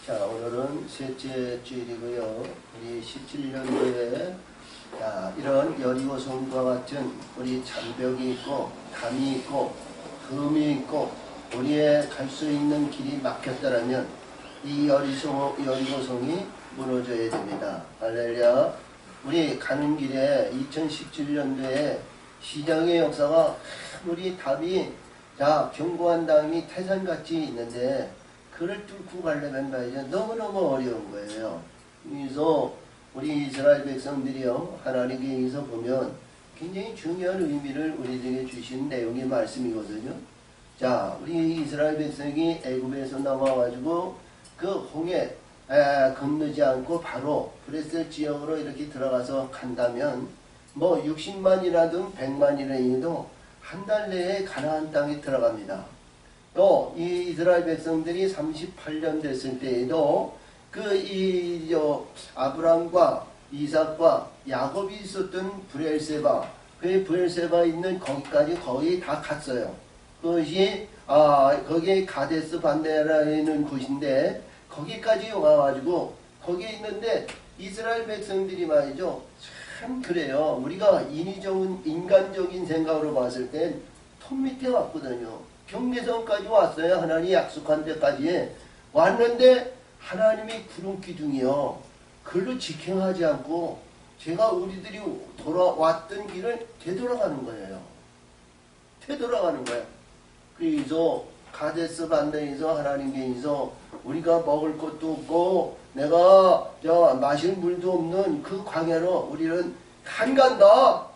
자, 오늘은 셋째 주일이고요. 우리 17년도에 이런 여리고성과 같은 우리 장벽이 있고 담이 있고 금이 있고 우리의 갈 수 있는 길이 막혔다라면 이 여리고성이 무너져야 됩니다. 할렐루야. 우리 가는 길에 2017년도에 시장의 역사가 아무리 답이 견고한 담이 태산같이 있는데 그를 뚫고 가려면 말이죠. 너무너무 어려운 거예요. 그래서 우리 이스라엘 백성들이요, 하나님께서 보면 굉장히 중요한 의미를 우리에게 주신 내용의 말씀이거든요. 자, 우리 이스라엘 백성이 애굽에서 나와가지고 그 홍해 건너지 않고 바로 브레셀 지역으로 이렇게 들어가서 간다면 뭐 60만이라든 100만이라도 한 달 내에 가나안 땅에 들어갑니다. 또 이 이스라엘 백성들이 38년 됐을 때에도 아브람과 이삭과 야곱이 있었던 브엘세바, 그 브엘세바 있는 거기까지 거의 다 갔어요. 그것이 거기에 가데스 반네라는 곳인데 거기까지 와가지고 거기에 있는데 이스라엘 백성들이 말이죠. 참 그래요. 우리가 인간적인 생각으로 봤을 땐 톱 밑에 왔거든요. 경계선까지 왔어요. 하나님이 약속한 데까지 왔는데 하나님이 구름 기둥이요. 그걸로 직행하지 않고 제가 우리들이 돌아왔던 길을 되돌아가는 거예요. 되돌아가는 거예요. 그래서 가데스 반네에서 하나님께서 우리가 먹을 것도 없고 내가 마실 물도 없는 그 광야로 우리는 안 간다.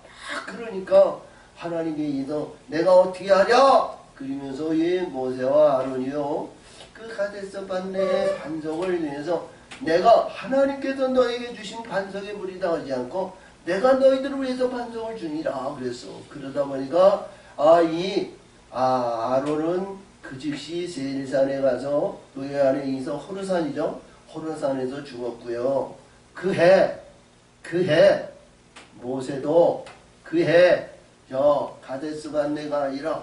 그러니까 하나님께서 내가 어떻게 하랴? 그러면서 이 모세와 아론이요 그 가데스 반네의 반석을 위해서 내가 하나님께서 너에게 주신 반석의 물이다 하지 않고 내가 너희들을 위해서 반석을 주니라 그랬어. 그러다 보니까 아론은 그 즉시 세일산에 가서 그 안에 있어 호르산이죠. 호르산에서 죽었고요. 그 해 모세도 그 해 가데스 반네가 아니라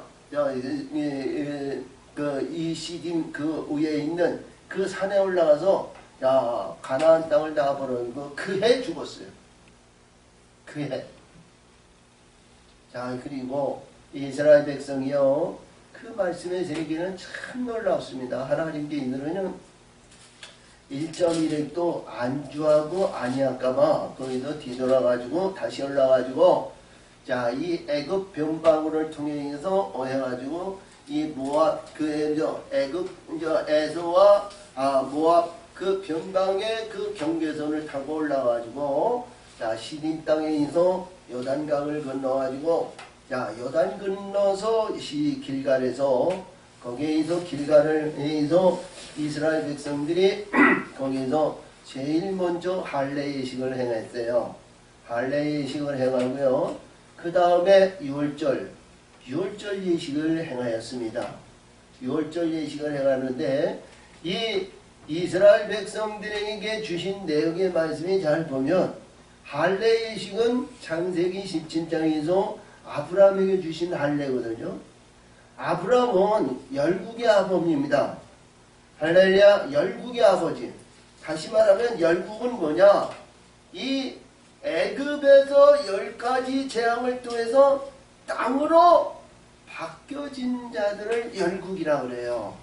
이 시딤 그 위에 있는 그 산에 올라가서 가나안 땅을 나가버리고 그 해 죽었어요. 그 해. 자, 그리고 이스라엘 백성이요 그 말씀의 세계는 참 놀랍습니다. 하나님께 이르는 1.1획도 안주하고 아니할까봐 거기서 뒤돌아가지고 다시 올라가지고 이 애굽 변방울을 통해서 해가지고 이 모압 애굽 에서와 모압 그 변방의 그 경계선을 타고 올라가지고 시딘 땅에서 요단강을 건너가지고 요단 건너서 길갈에서 거기에서 길갈에서 이스라엘 백성들이 거기서 제일 먼저 할례 예식을 행했어요. 할례 예식을 해가고요. 그 다음에 유월절 예식을 행하였습니다. 유월절 예식을 행하는데 이 이스라엘 백성들에게 주신 내용의 말씀이 잘 보면 할례 예식은 창세기 17장에서 아브라함에게 주신 할례거든요. 아브라함은 열국의 아버지입니다. 할렐루야, 열국의 아버지. 다시 말하면 열국은 뭐냐? 이 애굽에서 10가지 재앙을 통해서 땅으로 바뀌어진 자들을 열국이라고 그래요.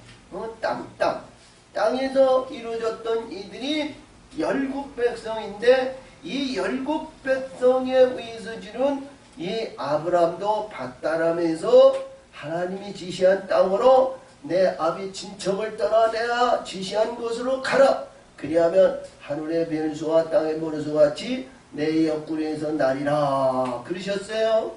땅에서 이루어졌던 이들이 열국 백성인데 이 열국 백성에 의해서 지른 이 아브람도 밧다람에서 하나님이 지시한 땅으로 내 아비 친척을 떠나 내가 지시한 곳으로 가라. 그리하면 하늘의 별수와 땅의 모래수와 같이 내 옆구리에서 나리라 그러셨어요.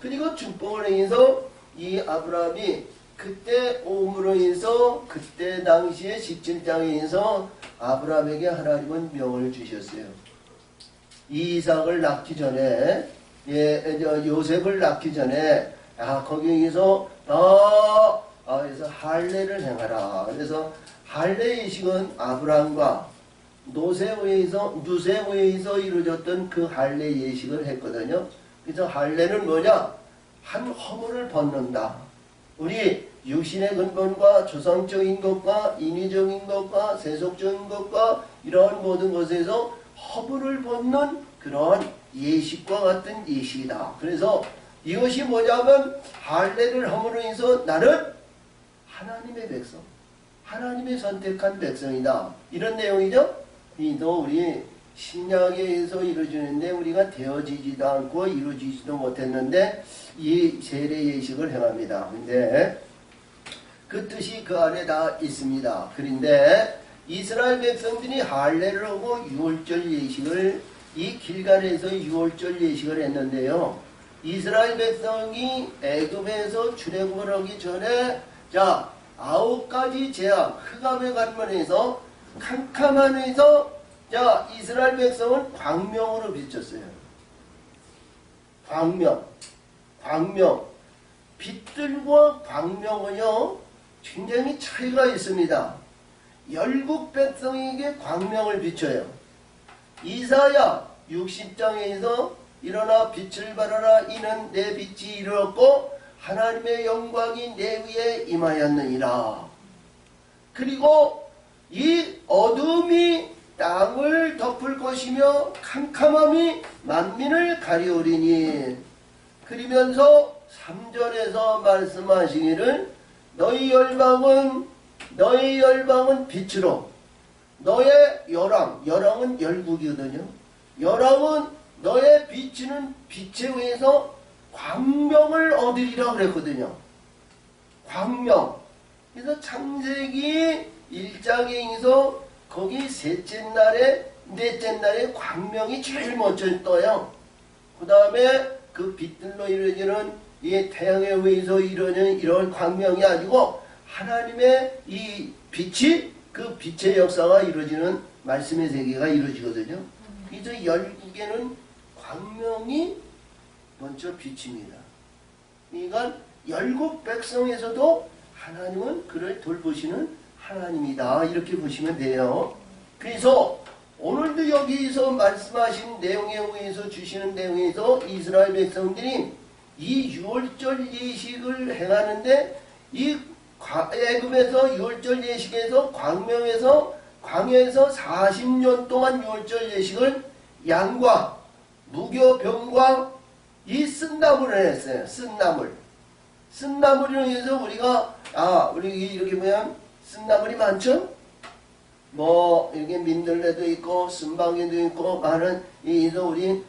그리고 축복을 해서 이 아브라함이 그때 오므로 해서 그때 당시에 17장에서 아브라함에게 하나님은 명을 주셨어요. 이삭을 낳기 전에 요셉을 낳기 전에 거기에서 그래서 할례를 행하라. 그래서 할례 예식은 아브라함과 누세에 의해서 이루어졌던 그 할례 예식을 했거든요. 그래서 할례는 뭐냐? 한 허물을 벗는다. 우리 육신의 근본과 조상적인 것과 인위적인 것과 세속적인 것과 이러한 모든 것에서 허물을 벗는 그러한 예식과 같은 예식이다. 그래서 이것이 뭐냐면 할례를 함으로 인해서 나는 하나님의 백성, 하나님의 선택한 백성이다. 이런 내용이죠. 이도 우리 신약에서 이루어지는데 우리가 되어지지도 않고 이루어지지도 못했는데 이 세례 예식을 행합니다. 근데 그 뜻이 그 안에 다 있습니다. 그런데 이스라엘 백성들이 할례를 하고 유월절 예식을 이 길갈에서 유월절 예식을 했는데요. 이스라엘 백성이 애굽에서 출애굽을 하기 전에 자 9가지 재앙 흑암의 관문에서 캄캄함에서 자 이스라엘 백성은 광명으로 비쳤어요. 광명 빛들과 광명은요 굉장히 차이가 있습니다. 열국 백성에게 광명을 비춰요. 이사야 60장에서 일어나 빛을 발하라 이는 내 빛이 이르렀고 하나님의 영광이 내 위에 임하였느니라. 그리고 이 어둠이 땅을 덮을 것이며 캄캄함이 만민을 가리우리니. 그러면서 3절에서 말씀하시기를 너희 열방은 빛으로 너의 열왕은 열국이거든요. 열왕은 너의 비치는 빛에 의해서 광명을 얻으리라 그랬거든요. 광명. 그래서 창세기 1장에서 거기 넷째 날에 광명이 제일 먼저 떠요. 그 다음에 그 빛들로 이루어지는 이 태양에 의해서 이루어지는 이런 광명이 아니고 하나님의 이 빛이 그 빛의 역사가 이루어지는 말씀의 세계가 이루어지거든요. 그래서 열국에는 광명이 먼저 비칩니다. 그러니까 열국 백성에서도 하나님은 그를 돌보시는 하나님이다. 이렇게 보시면 돼요. 그래서 오늘도 여기서 말씀하신 내용에 의해서 주시는 내용에서 이스라엘 백성들이 이 유월절 예식을 행하는데 이 애굽에서 유월절 예식에서 광명에서 광야에서 40년 동안 유월절 예식을 양과 무교 병과 이 쓴나물을 했어요. 쓴나물로 해서 우리가 우리 이렇게 보면 쓴나물이 많죠? 뭐 이렇게 민들레도 있고 쓴방울도 있고 많은 우리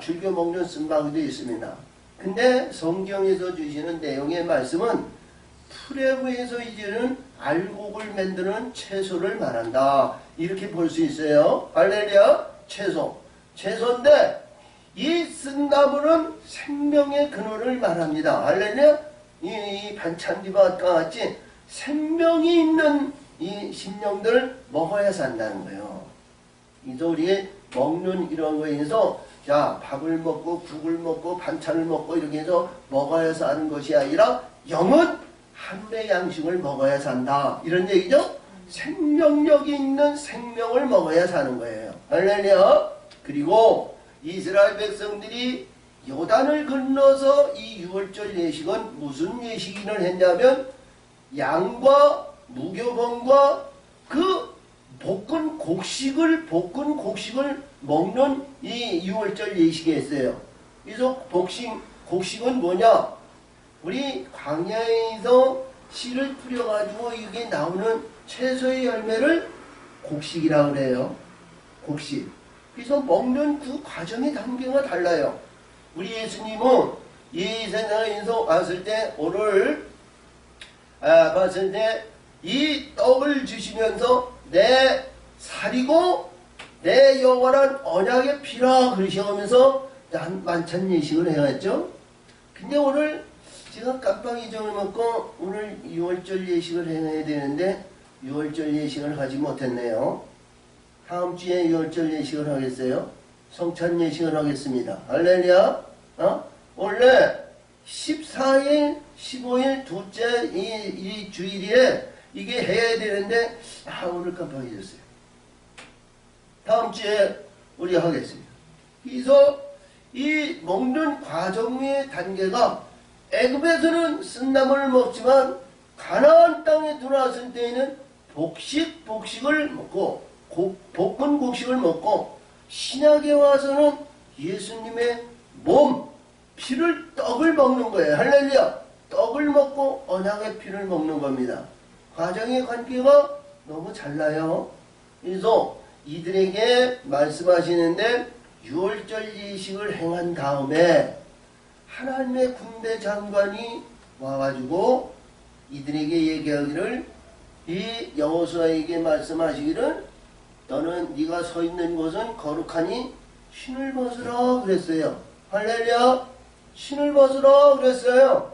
즐겨 먹는 쓴방울도 있습니다. 근데 성경에서 주시는 내용의 말씀은 풀에 의해서 이제는 알곡을 만드는 채소를 말한다. 이렇게 볼 수 있어요. 할렐루야. 채소인데 이 쓴나물은 생명의 근원을 말합니다. 할렐루야. 이 반찬비와 같이 생명이 있는 이 식량들을 먹어야 산다는 거예요. 이제 우리 먹는 이런 거에서 밥을 먹고 국을 먹고 반찬을 먹고 이렇게 해서 먹어야 사는 것이 아니라 영은 하늘의 양식을 먹어야 산다. 이런 얘기죠. 생명력이 있는 생명을 먹어야 사는 거예요. 할렐루야. 그리고 이스라엘 백성들이 요단을 건너서 이 유월절 예식은 무슨 예식을 했냐면 양과 무교범과 그 볶은 곡식을 먹는 이 유월절 예식이 있어요. 그래서 곡식은 뭐냐? 우리 광야에서 씨를 뿌려가지고 이게 나오는 채소의 열매를 곡식이라고 그래요. 곡식. 그래서 먹는 그 과정의 단계가 달라요. 우리 예수님은 이 세상에서 왔을 때 오늘 봤을 때 이 떡을 주시면서 내 살이고 내 영원한 언약의 피라 그러시면서 만찬 예식을 해왔죠. 근데 오늘 제가 깜빡 잊어먹고 오늘 유월절 예식을 해야 되는데 유월절 예식을 하지 못했네요. 다음 주에 유월절 예식을 하겠어요. 성찬 예식을 하겠습니다. 할렐루야. 원래 14일, 15일 둘째 이 주일에 이게 해야 되는데 오늘 깜빡 잊었어요. 다음 주에 우리 하겠습니다. 그래서 이 먹는 과정의 단계가 애굽에서는 쓴나물을 먹지만 가나안 땅에 들어왔을 때에는 복식을 먹고 볶은 곡식을 먹고 신약에 와서는 예수님의 몸, 피를 떡을 먹는 거예요. 할렐루야. 떡을 먹고 언약의 피를 먹는 겁니다. 과정의 관계가 너무 달라요. 그래서 이들에게 말씀하시는데 유월절 예식을 행한 다음에 하나님의 군대 장관이 와가지고 이들에게 얘기하기를, 이 여호수아에게 말씀하시기를, 너는 네가 서 있는 곳은 거룩하니 신을 벗으라 그랬어요. 할렐루야. 신을 벗으라 그랬어요.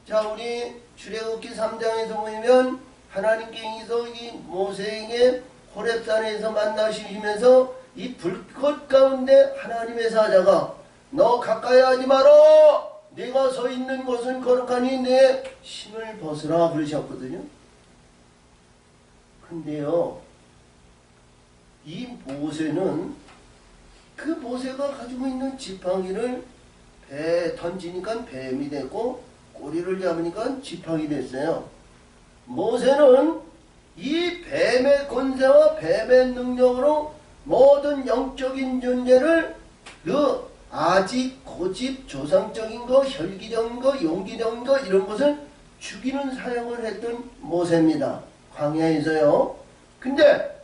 자, 우리 출애굽기 3장에서 보면 하나님께서 이 모세에게 호렙산에서 만나시면서 이 불꽃 가운데 하나님의 사자가 너 가까이 하지 마라. 네가 서 있는 곳은 거룩하니 내 신을 벗으라 그러셨거든요. 근데요, 이 모세는 그 모세가 가지고 있는 지팡이를 배에 던지니까 뱀이 됐고 꼬리를 잡으니까 지팡이 됐어요. 모세는 이 뱀의 권세와 뱀의 능력으로 모든 영적인 존재를 그 아직 고집 조상적인 거, 혈기적인 거, 용기적인 거 이런 것을 죽이는 사역을 했던 모세입니다. 광야에서요. 근데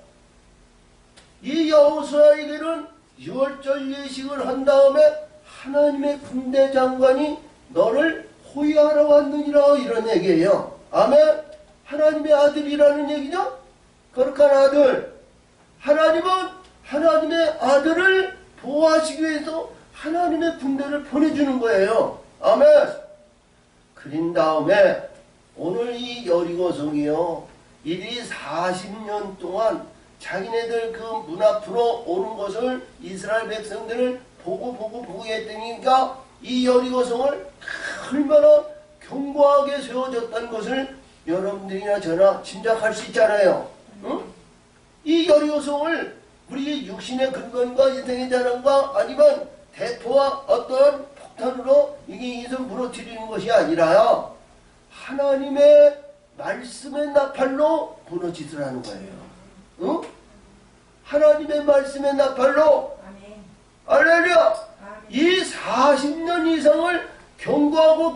이 여호수아에게는 유월절 예식을 한 다음에 하나님의 군대 장관이 너를 호위하러 왔느니라 이런 얘기예요. 아멘. 하나님의 아들이라는 얘기죠. 거룩한 아들. 하나님은 하나님의 아들을 보호하시기 위해서 하나님의 군대를 보내주는 거예요. 아멘. 그린 다음에 오늘 이 여리고성이요, 이들이 40년 동안 자기네들 그 문 앞으로 오는 것을 이스라엘 백성들을 보고 했더니까 이 여리고성을 얼마나 견고하게 세워졌다는 것을 여러분들이나 저나 짐작할 수 있잖아요. 응? 이 여리고성을 우리 육신의 근건과 인생의 자랑과 아니면 대포와 어떤 폭탄으로 이게 무너뜨리는 것이 아니라요, 하나님의 말씀의 나팔로 무너지더라는 거예요. 응? 하나님의 말씀의 나팔로. 할렐루야. 이 40년 이상을 견고하고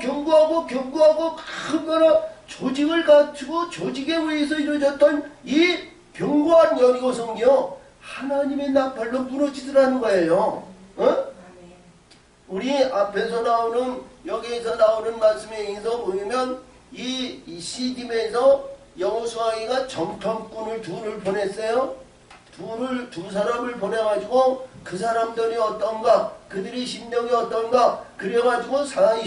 얼마나 조직을 갖추고 조직에 의해서 이루어졌던 이 견고한 여리고성이요, 하나님의 나팔로 무너지더라는 거예요. 어? 우리 앞에서 나오는, 여기에서 나오는 말씀에 의해서 보면 이 시딤에서 여호수아가 정탐꾼을 둘을 보냈어요. 두 사람을 보내가지고 그 사람들이 어떤가, 그들의 심령이 어떤가, 그래가지고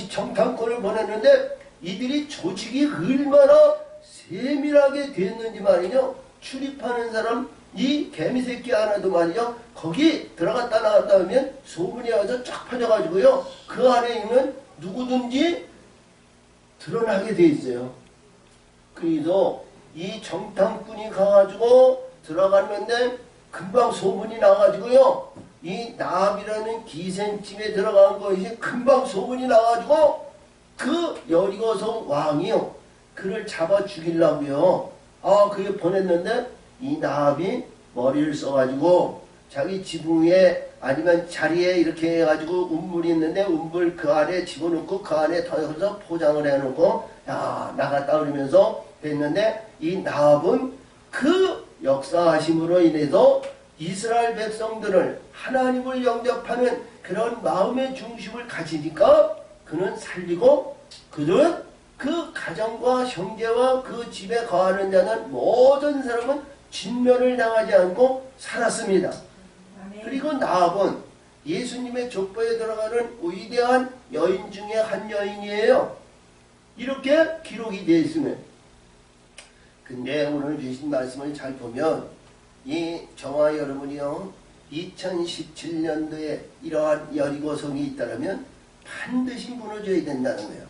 정탐꾼을 보냈는데 이들이 조직이 얼마나 세밀하게 됐는지 말이죠. 출입하는 사람, 이 개미새끼 하나도 말이죠, 거기 들어갔다 나갔다 하면 소문이 와서 쫙 퍼져가지고요, 그 안에 있는 누구든지 드러나게 돼 있어요. 그래서 이 정탐꾼이 가가지고 들어갔는데 금방 소문이 나가지고요, 이 나합이라는 기생집에 들어간 것이 금방 소문이 나가지고 그 여리고성 왕이요, 그를 잡아 죽이려고요. 그게 보냈는데 이 나합이 머리를 써가지고 자기 지붕 위에 아니면 자리에 이렇게 해가지고 운물이 있는데 운물 그 안에 집어넣고 그 안에 덜어서 포장을 해놓고 나갔다 그러면서 했는데, 이 나합은 그 역사하심으로 인해서 이스라엘 백성들을 하나님을 영접하는 그런 마음의 중심을 가지니까 그는 살리고, 그는 그 가정과 형제와 그 집에 거하는 자는 모든 사람은 진멸을 당하지 않고 살았습니다. 그리고 나합은 예수님의 족보에 들어가는 위대한 여인 중에 한 여인이에요. 이렇게 기록이 되어 있으면. 근데 오늘 주신 말씀을 잘 보면 이 저와 여러분이요, 2017년도에 이러한 여리고성이 있다면 반드시 무너져야 된다는 거예요.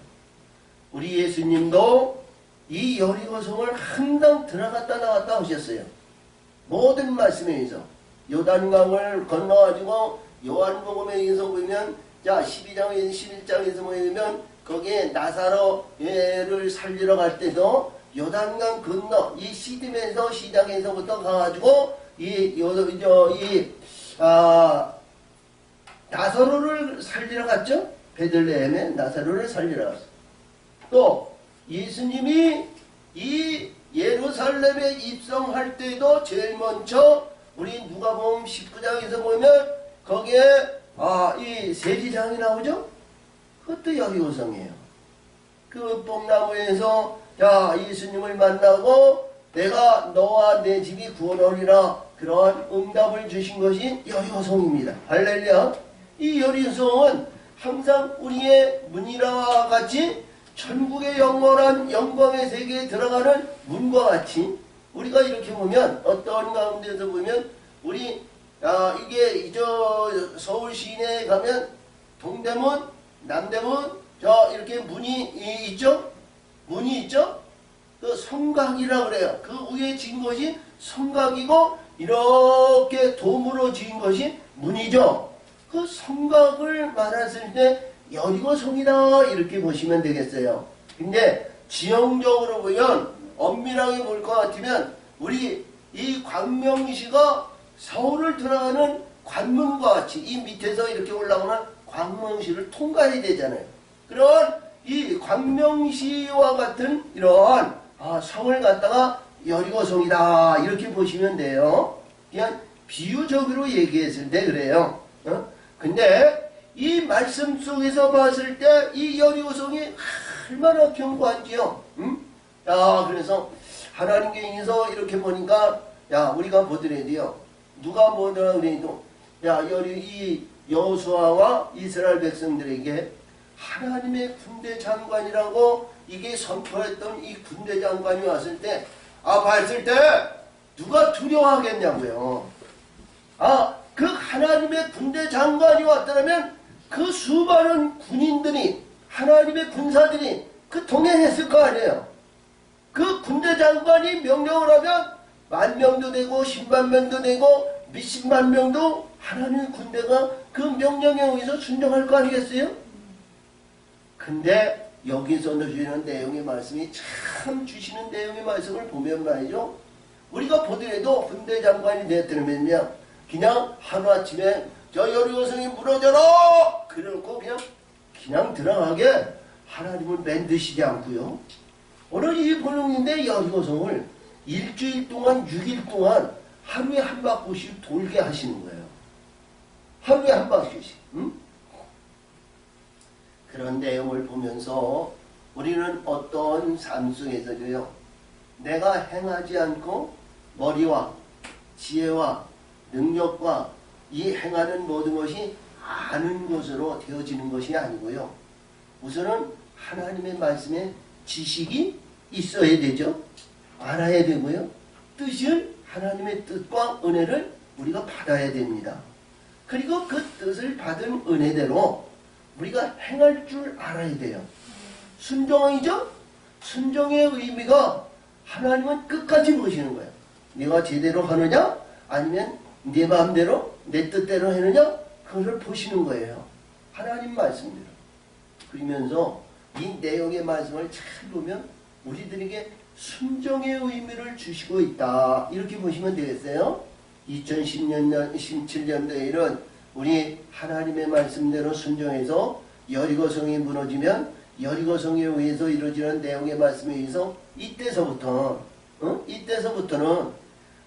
우리 예수님도 이 여리고성을 항상 들어갔다 나왔다 하셨어요. 모든 말씀에 의해서 요단강을 건너가지고 요한복음에 의해서 보면, 자 12장에서 11장에서 보면 거기에 나사로를 살리러 갈 때도 요단강 건너 이 시딤에서 시장에서부터 가가지고 나사로를 살리러 갔죠. 베들레헴에 나사로를 살리러 갔어. 또 예수님이 이 예루살렘에 입성할 때도 제일 먼저 우리 누가복음 19장에서 보면 거기에 이 세리장이 나오죠. 그것도 여리고성이에요. 그 뽕나무에서 예수님을 만나고 내가 너와 내 집이 구원하리라 그러한 응답을 주신 것이 여리고성입니다. 할렐루야. 이 여리고성은 항상 우리의 문이라와 같이 천국의 영원한 영광의 세계에 들어가는 문과 같이 우리가 이렇게 보면 어떤 가운데서 보면 우리 이게 서울 시내에 가면 동대문, 남대문 이렇게 문이 있죠? 문이 있죠? 그 성곽이라고 그래요. 그 위에 지은 것이 성곽이고 이렇게 도무로 지은 것이 문이죠. 그 성곽을 말했을 때 여리고성이다 이렇게 보시면 되겠어요. 근데 지형적으로 보면 엄밀하게 볼 것 같으면 우리 이 광명시가 서울을 들어가는 관문과 같이 이 밑에서 이렇게 올라오는 광명시를 통과해야 되잖아요. 그런 이 광명시와 같은 이러한 성을 갖다가 여리고성이다 이렇게 보시면 돼요. 그냥 비유적으로 얘기했을 때 그래요. 근데 이 말씀 속에서 봤을 때 이 여리고성이 얼마나 견고한지요. 그래서 하나님께 인해서 이렇게 보니까 우리가 보더라도요. 누가 보더라 그래도 이 여호수아와 이스라엘 백성들에게 하나님의 군대 장관이라고 이게 선포했던 이 군대 장관이 왔을 때 봤을 때 누가 두려워하겠냐고요. 그 하나님의 군대 장관이 왔더라면 그 수많은 군인들이 하나님의 군사들이 동행했을 거 아니에요. 그 군대 장관이 명령을 하면 10,000명도 되고 100,000명도 되고 몇십만 명도 하나님의 군대가 그 명령에 의해서 순종할 거 아니겠어요? 근데 여기서 주시는 내용의 말씀이 참 주시는 내용의 말씀을 보면 말이죠. 우리가 보더라도 군대 장관이 되었더면요. 그냥 하루아침에 여리고성이 무너져라! 그래놓고 그냥 들어가게 하나님을 만드시지 않고요. 오늘 이 본문인데 여리고성을 일주일 동안 6일 동안 하루에 한 바퀴씩 돌게 하시는 거예요. 하루에 한 바퀴씩. 그런 내용을 보면서 우리는 어떤 삶 속에서도요. 내가 행하지 않고 머리와 지혜와 능력과 이 행하는 모든 것이 아는 것으로 되어지는 것이 아니고요. 우선은 하나님의 말씀에 지식이 있어야 되죠. 알아야 되고요. 하나님의 뜻과 은혜를 우리가 받아야 됩니다. 그리고 그 뜻을 받은 은혜대로 우리가 행할 줄 알아야 돼요. 순종이죠? 순종의 의미가 하나님은 끝까지 보시는 거예요. 네가 제대로 하느냐? 아니면 네 마음대로 내 뜻대로 하느냐? 그것을 보시는 거예요. 하나님 말씀대로. 그러면서 이 내용의 말씀을 잘 보면 우리들에게 순종의 의미를 주시고 있다. 이렇게 보시면 되겠어요. 2017년도에는 우리 하나님의 말씀대로 순종해서 여리고성이 무너지면 여리고성에 의해서 이루어지는 내용의 말씀에 의해서 이때서부터는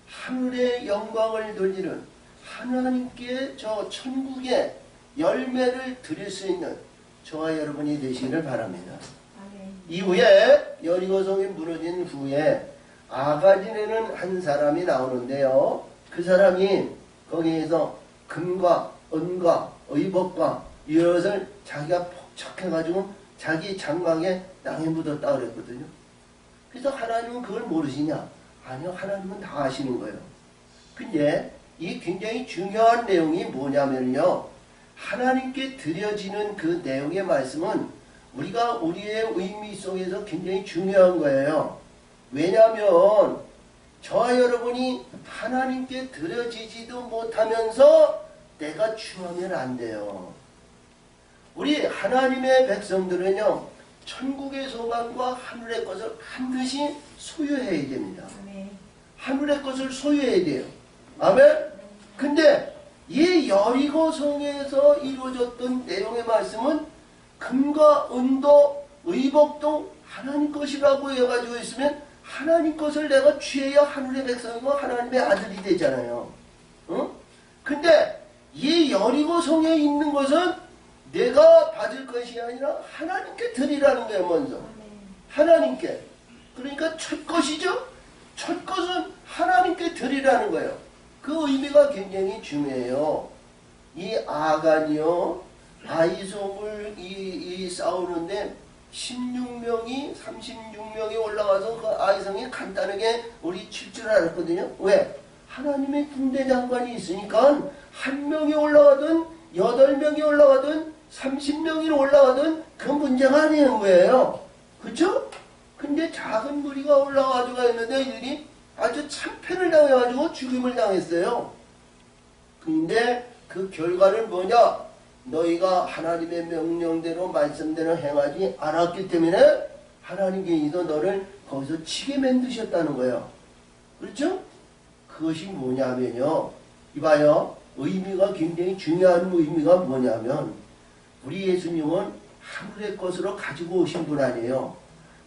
하늘의 영광을 돌리는 하나님께 저 천국의 열매를 드릴 수 있는 저와 여러분이 되시기를 바랍니다. 이후에 여리고성이 무너진 후에 아가진에는 한 사람이 나오는데요. 그 사람이 거기에서 금과 은과 의복과 이것을 자기가 폭척해가지고 자기 장막에 땅에 묻었다 그랬거든요. 그래서 하나님은 그걸 모르시냐? 아니요, 하나님은 다 아시는 거예요. 근데 이 굉장히 중요한 내용이 뭐냐면요. 하나님께 드려지는 그 내용의 말씀은 우리가 우리의 의미 속에서 굉장히 중요한 거예요. 왜냐하면 저와 여러분이 하나님께 드려지지도 못하면서 내가 취하면 안 돼요. 우리 하나님의 백성들은요. 천국의 소망과 하늘의 것을 반드시 소유해야 됩니다. 하늘의 것을 소유해야 돼요. 아멘? 근데 이 여리고 성에서 이루어졌던 내용의 말씀은 금과 은도 의복도 하나님 것이라고 해가지고 있으면 하나님 것을 내가 취해야 하늘의 백성이고 하나님의 아들이 되잖아요. 근데 이 여리고 성에 있는 것은 내가 받을 것이 아니라 하나님께 드리라는 거예요. 먼저 하나님께. 그러니까 첫 것이죠. 첫 것은 하나님께 드리라는 거예요. 그 의미가 굉장히 중요해요. 이 아간이요, 아이솜을 싸우는데 16명이 36명이 올라가서 그 아이성이 간단하게 우리 칠 줄 알았거든요. 왜? 하나님의 군대 장관이 있으니까 한 명이 올라가든 8명이 올라가든 30명이 올라가든 그 문제가 아니는 거예요. 그렇죠? 근데 작은 무리가 올라가지고 있는데 이들이 아주 참패를 당해가지고 죽임을 당했어요. 근데 그 결과는 뭐냐? 너희가 하나님의 명령대로 말씀대로 행하지 않았기 때문에 하나님께서 너를 거기서 치게 만드셨다는 거예요. 그렇죠? 그것이 뭐냐면요. 이봐요. 의미가 굉장히 중요한 의미가 뭐냐면 우리 예수님은 하늘의 것으로 가지고 오신 분 아니에요.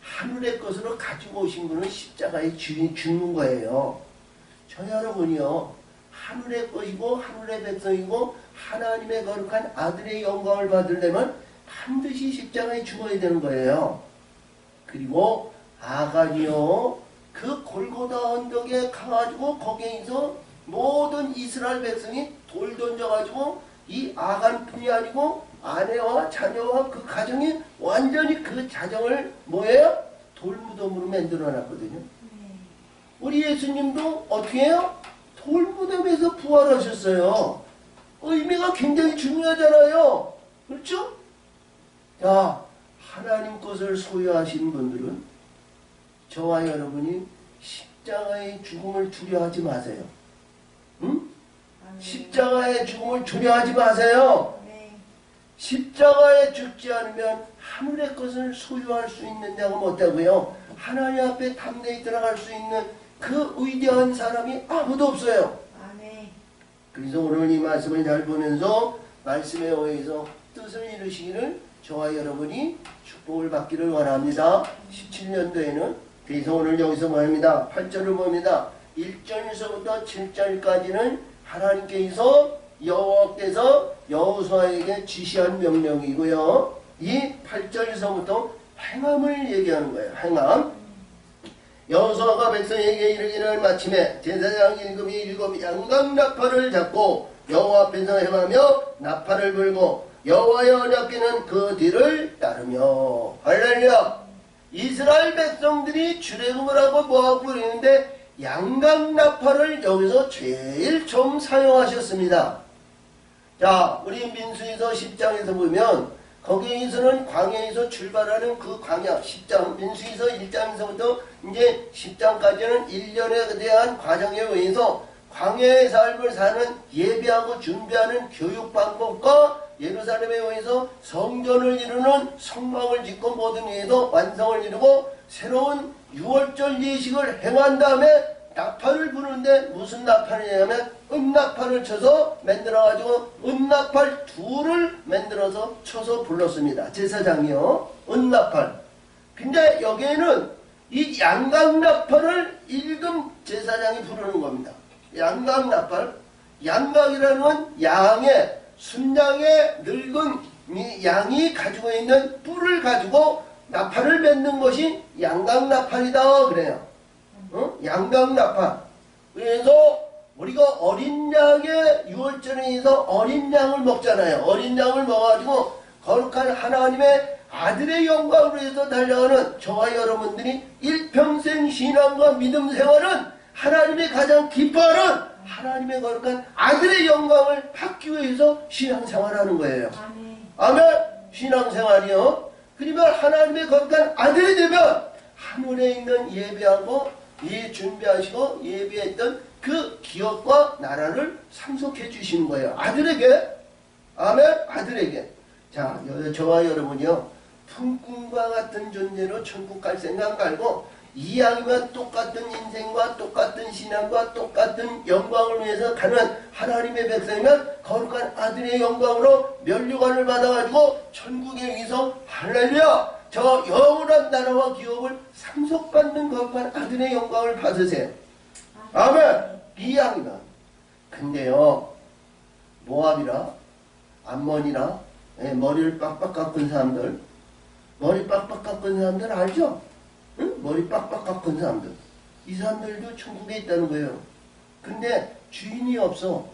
하늘의 것으로 가지고 오신 분은 십자가에 죽는 거예요. 저 여러분이요. 하늘의 것이고 하늘의 백성이고 하나님의 거룩한 아들의 영광을 받으려면 반드시 십자가에 죽어야 되는 거예요. 그리고 아간이요. 그 골고다 언덕에 가가지고 거기에서 모든 이스라엘 백성이 돌 던져가지고 이 아간뿐이 아니고 아내와 자녀와 그 가정이 완전히 그 자정을 뭐예요? 돌무덤으로 만들어놨거든요. 우리 예수님도 어떻게 해요? 돌무덤에서 부활하셨어요. 의미가 굉장히 중요하잖아요. 그렇죠? 자, 하나님 것을 소유하신 분들은 저와 여러분이 십자가의 죽음을 두려워하지 마세요. 응? 십자가의 죽음을 두려워하지 마세요. 십자가에 죽지 않으면 하늘의 것을 소유할 수 있는다고 못하고요. 하나님 앞에 담대히 들어갈 수 있는 그 위대한 사람이 아무도 없어요. 그래서 오늘 이 말씀을 잘 보면서 말씀에 의해서 뜻을 이루시기를 저와 여러분이 축복을 받기를 원합니다. 17년도에는 그래서 오늘 여기서 뭐합니다. 8절을 봅니다. 1절에서부터 7절까지는 하나님께서 여호와께서 여호수아에게 지시한 명령이고요. 이 8절에서부터 행함을 얘기하는 거예요. 행함. 여호수아가 백성에게 이르기를 마침에 제사장 7이 양강나팔을 잡고 여호와 앞에서 행하며 나팔을 불고 여호와의 언약궤는 그 뒤를 따르며. 할렐루야. 이스라엘 백성들이 출애굽을 하고 뭐하고 그러는데 양강나팔을 여기서 제일 처음 사용하셨습니다. 자, 우리 민수기서 10장에서 보면 거기에서는 광야에서 출발하는 그 광야 10장, 민수기서 1장에서부터 이제 10장까지는 1년에 대한 과정에 의해서 광야의 삶을 사는 예배하고 준비하는 교육 방법과 예루살렘에 의해서 성전을 이루는 성막을 짓고 모든 위에서 완성을 이루고 새로운 6월절 예식을 행한 다음에 나팔을 부르는데 무슨 나팔이냐면 은나팔을 쳐서 만들어가지고 은나팔 둘을 만들어서 쳐서 불렀습니다. 제사장이요. 은나팔. 근데 여기에는 이 양강나팔을 일금 제사장이 부르는 겁니다. 양강나팔. 양강이라는 건 양의 순양의 늙은 이 양이 가지고 있는 뿔을 가지고 나팔을 맺는 것이 양강나팔이다 그래요. 양강나팔. 그래서 우리가 어린 양의 6월절에서 어린 양을 먹잖아요. 어린 양을 먹어가지고 거룩한 하나님의 아들의 영광으로 해서 달려가는 저와 여러분들이 일평생 신앙과 믿음 생활은 하나님의 가장 기뻐하는 하나님의 거룩한 아들의 영광을 받기 위해서 신앙생활하는 거예요. 아멘. 신앙생활이요. 그러면 하나님의 거룩한 아들이 되면 하늘에 있는 예배하고 준비하시고 예배했던 그 기업과 나라를 상속해 주시는 거예요. 아들에게. 아멘. 아들에게. 자, 저와 여러분이요. 품꾼과 같은 존재로 천국 갈 생각 말고 이왕이면 똑같은 인생과 똑같은 신앙과 똑같은 영광을 위해서 가는 하나님의 백성이면 거룩한 아들의 영광으로 면류관을 받아가지고 천국에 여기서 할렐루야 저 영원한 나라와 기업을 상속받는 거룩한 아들의 영광을 받으세요. 아멘. 이왕이면. 근데요 모압이라 암몬이라 머리를 빡빡 깎은 사람들 머리 빡빡 깎은 사람들 알죠? 응? 머리 빡빡 깎은 사람들 이 사람들도 천국에 있다는 거예요. 근데 주인이 없어.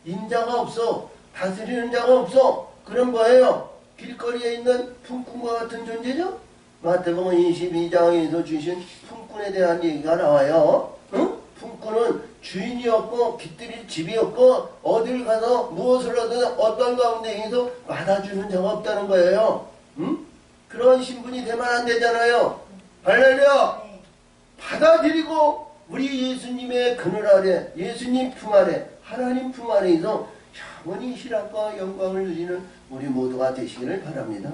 인자가 없어. 다스리는 자가 없어. 그런 거예요. 길거리에 있는 품꾼과 같은 존재죠. 마태복음 22장에서 주신 품꾼에 대한 얘기가 나와요. 응? 품꾼은 주인이 없고 깃들일 집이 없고 어딜 가서 무엇을 하든 어떤 가운데에서 받아주는 자가 없다는 거예요. 응? 그런 신분이 되면 안 되잖아요. 할렐루야. 받아들이고 우리 예수님의 그늘 아래 예수님 품 아래 하나님 품 아래에서 영원히 희락과 영광을 누리는 우리 모두가 되시기를 바랍니다.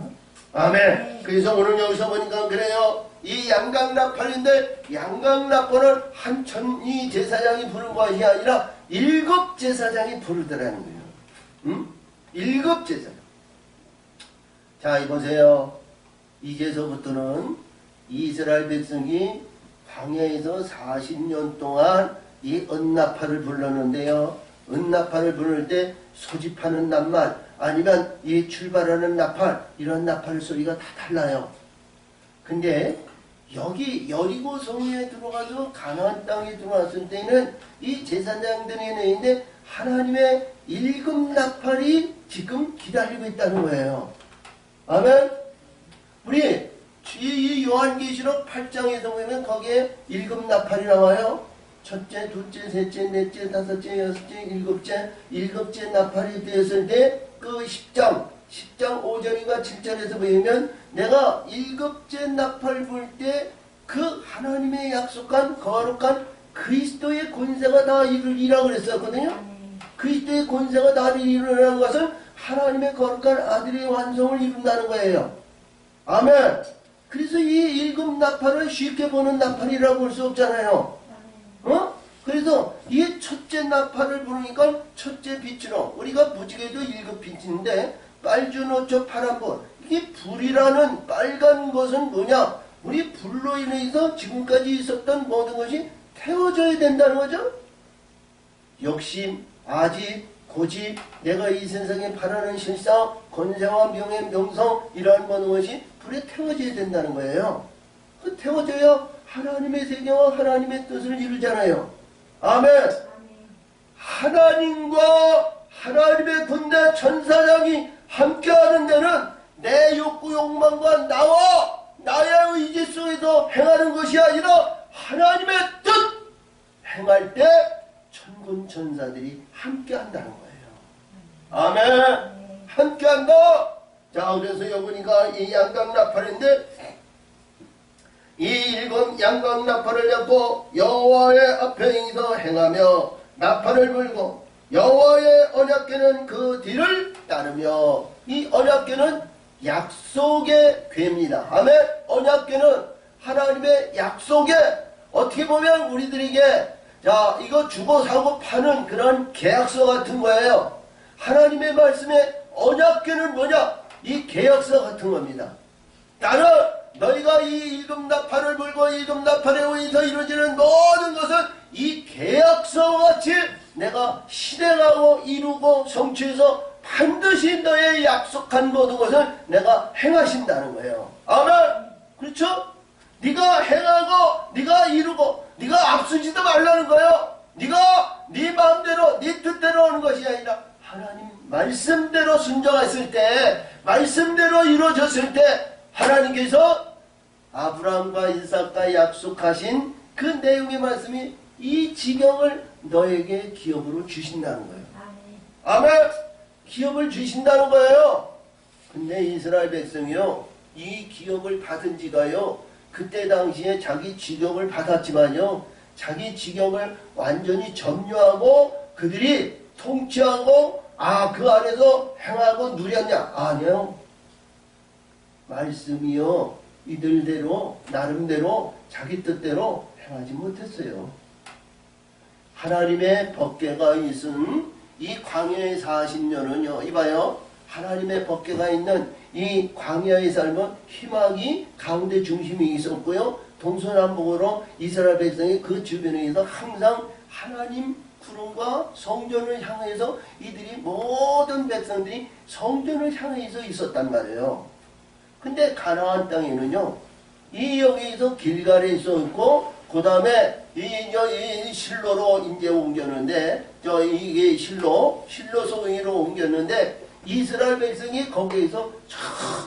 아멘. 그래서 오늘 여기서 보니까 그래요. 이 양강나팔인데 양강나팔은 한 천이 제사장이 부른 것이 아니라 7 제사장이 부르더라는 거예요. 응? 7 제사장. 자 이보세요. 이제서부터는 이스라엘 백성이 광야에서 40년 동안 이 은나팔을 불렀는데요. 은나팔을 부를 때 소집하는 낱말 아니면 이 출발하는 나팔 이런 나팔 소리가 다 달라요. 근데 여기 여리고 성에 들어가서 가나안 땅에 들어왔을 때는 이 제사장들이 내는데 하나님의 7 나팔이 지금 기다리고 있다는 거예요. 아멘. 우리 이 요한계시록 8장에서 보면 거기에 7 나팔이 나와요. 첫째, 둘째, 셋째, 넷째, 다섯째, 여섯째, 일곱째 나팔이 되었을 때 그 10장 5절인가 7절에서 보면 내가 7째 나팔 불 때 그 하나님의 약속한 거룩한 그리스도의 권세가 다 이루리라 그랬었거든요. 그리스도의 권세가 다 이루라는 것은 하나님의 거룩한 아들의 완성을 이룬다는 거예요. 아멘. 그래서 이 7 나팔을 쉽게 보는 나팔이라고 볼 수 없잖아요. 그래서 이 첫째 나팔을 부르니까 첫째 빛으로 우리가 무지개도 7 빛인데 빨주노초 파란불 이게 불이라는 빨간 것은 뭐냐? 우리 불로 인해서 지금까지 있었던 모든 것이 태워져야 된다는 거죠. 욕심, 아집, 고집, 내가 이 세상에 바라는 실상, 권세와 명예, 명성 이러한 모든 것이 불에 태워져야 된다는 거예요. 그 태워져야 하나님의 세계와 하나님의 뜻을 이루잖아요. 아멘. 하나님과 하나님의 군대 천사장이 함께하는 데는 내 욕구 욕망과 나의 의지 속에서 행하는 것이 아니라 하나님의 뜻 행할 때 천군 천사들이 함께한다는 거예요. 아멘. 함께한다. 자 그래서 여보니까 이 양강나팔인데 이 7 양강나팔을 잡고 여호와의 앞에서 행하며 나팔을 불고 여호와의 언약궤는 그 뒤를 따르며 이 언약궤는 약속의 궤입니다. 아멘. 언약궤는 하나님의 약속의 어떻게 보면 우리들에게 자 이거 주고 사고 파는 그런 계약서 같은 거예요. 하나님의 말씀에 언약궤는 뭐냐? 이 계약서 같은 겁니다. 나는 너희가 이 7 나팔을 불고 7 나팔에 의해서 이루어지는 모든 것은 이 계약서와 같이 내가 실행하고 이루고 성취해서 반드시 너의 약속한 모든 것을 내가 행하신다는 거예요. 아멘. 그렇죠? 네가 행하고 네가 이루고 네가 앞서지도 말라는 거예요. 네가 네 마음대로 네 뜻대로 하는 것이 아니라 하나님 말씀대로 순종했을 때 말씀대로 이루어졌을 때 하나님께서 아브라함과 이삭과 약속하신 그 내용의 말씀이 이 지경을 너에게 기업으로 주신다는 거예요. 아멘. 기업을 주신다는 거예요. 근데 이스라엘 백성이요 이 기업을 받은 지가요 그때 당시에 자기 지경을 받았지만요 자기 지경을 완전히 점유하고 그들이 통치하고 그 안에서 행하고 누렸냐? 아니요. 말씀이요 이들대로 나름대로 자기 뜻대로 행하지 못했어요. 하나님의 법궤가 있은 이 광야의 40년은요 이봐요, 하나님의 법궤가 있는 이 광야의 삶은 희망이 가운데 중심이 있었고요, 동서남북으로 이스라엘 백성이 그 주변에 있어 항상 하나님 구름과 성전을 향해서 이들이 모든 백성들이 성전을 향해서 있었단 말이에요. 근데 가나안 땅에는요 이 여기서 길갈에 있었고 그 다음에 이 실로로 이제 옮겼는데 이게 실로 소경이로 옮겼는데 이스라엘 백성이 거기에서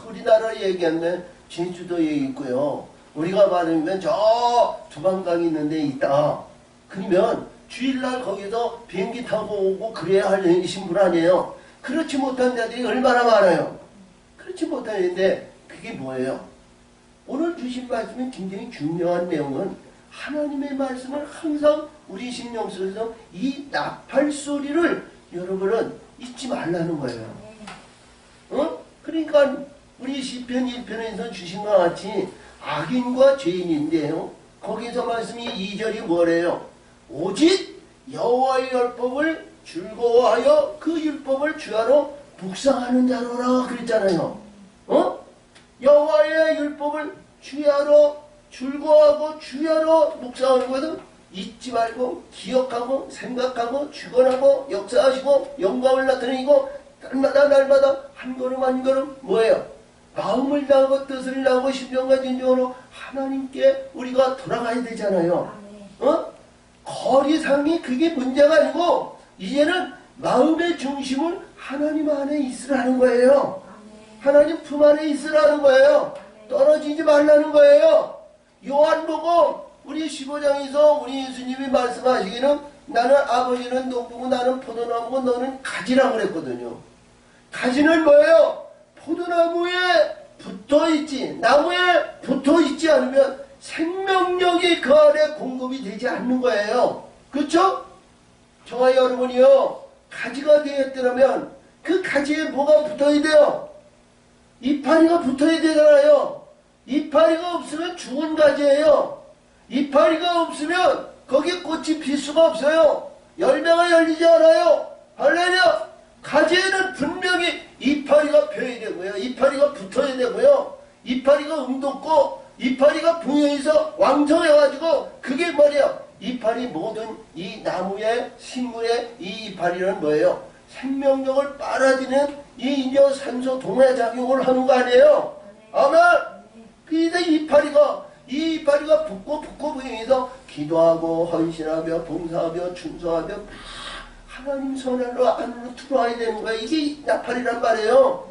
우리나라 얘기하면 제주도에 있고요. 우리가 말하면 저 두만강이 있는 데 있다. 그러면 주일날 거기서 비행기 타고 오고 그래야 할 신분 아니에요. 그렇지 못한 자들이 얼마나 많아요. 그렇지 못하는데 그게 뭐예요? 오늘 주신 말씀은 굉장히 중요한 내용은 하나님의 말씀을 항상 우리 심령 속에서 이 나팔 소리를 여러분은 잊지 말라는 거예요. 그러니까 우리 시편 1편에서 주신 것 같이 악인과 죄인인데요. 거기서 말씀이 2절이 뭐래요? 오직 여호와의 율법을 즐거워하여 그 율법을 주야로 묵상하는 자로라 그랬잖아요. 여호와의 율법을 주야로 즐거워하고 주야로 묵상하는 것은 잊지 말고 기억하고 생각하고 주관하고 역사하시고 영광을 나타내고 날마다 한 걸음 한 걸음 뭐예요? 마음을 다하고 뜻을 다하고 심령과 진정으로 하나님께 우리가 돌아가야 되잖아요. 거리상이 그게 문제가 아니고 이제는 마음의 중심을 하나님 안에 있으라는 거예요. 하나님 품 안에 있으라는 거예요. 떨어지지 말라는 거예요. 요한복음 우리 15장에서 우리 예수님이 말씀하시기는 나는 아버지는 농부고 나는 포도나무고 너는 가지라고 그랬거든요. 가지는 뭐예요? 포도나무에 붙어있지, 나무에 붙어있지 않으면 생명력이 그 안에 공급이 되지 않는 거예요. 그렇죠? 저와 여러분이요 가지가 되었더라면 그 가지에 뭐가 붙어야 돼요? 이파리가 붙어야 되잖아요. 이파리가 없으면 죽은 가지예요. 이파리가 없으면 거기에 꽃이 필 수가 없어요. 열매가 열리지 않아요. 할렐루야. 가지에는 분명히 이파리가 펴야 되고요. 이파리가 붙어야 되고요. 이파리가 돋고 이파리가 부여해서 왕성해가지고 그게 뭐예요? 이파리 모든 이 나무의 식물의 이 이파리는 뭐예요? 생명력을 빨아들이는 이 인조 산소 동해 작용을 하는 거 아니에요? 아멘. 그래서 이 이파리가 붙고 부여해서 기도하고 헌신하며 봉사하며 충성하며 하나님 손안으로 안으로 들어와야 되는 거야. 이게 나팔이란 말이에요.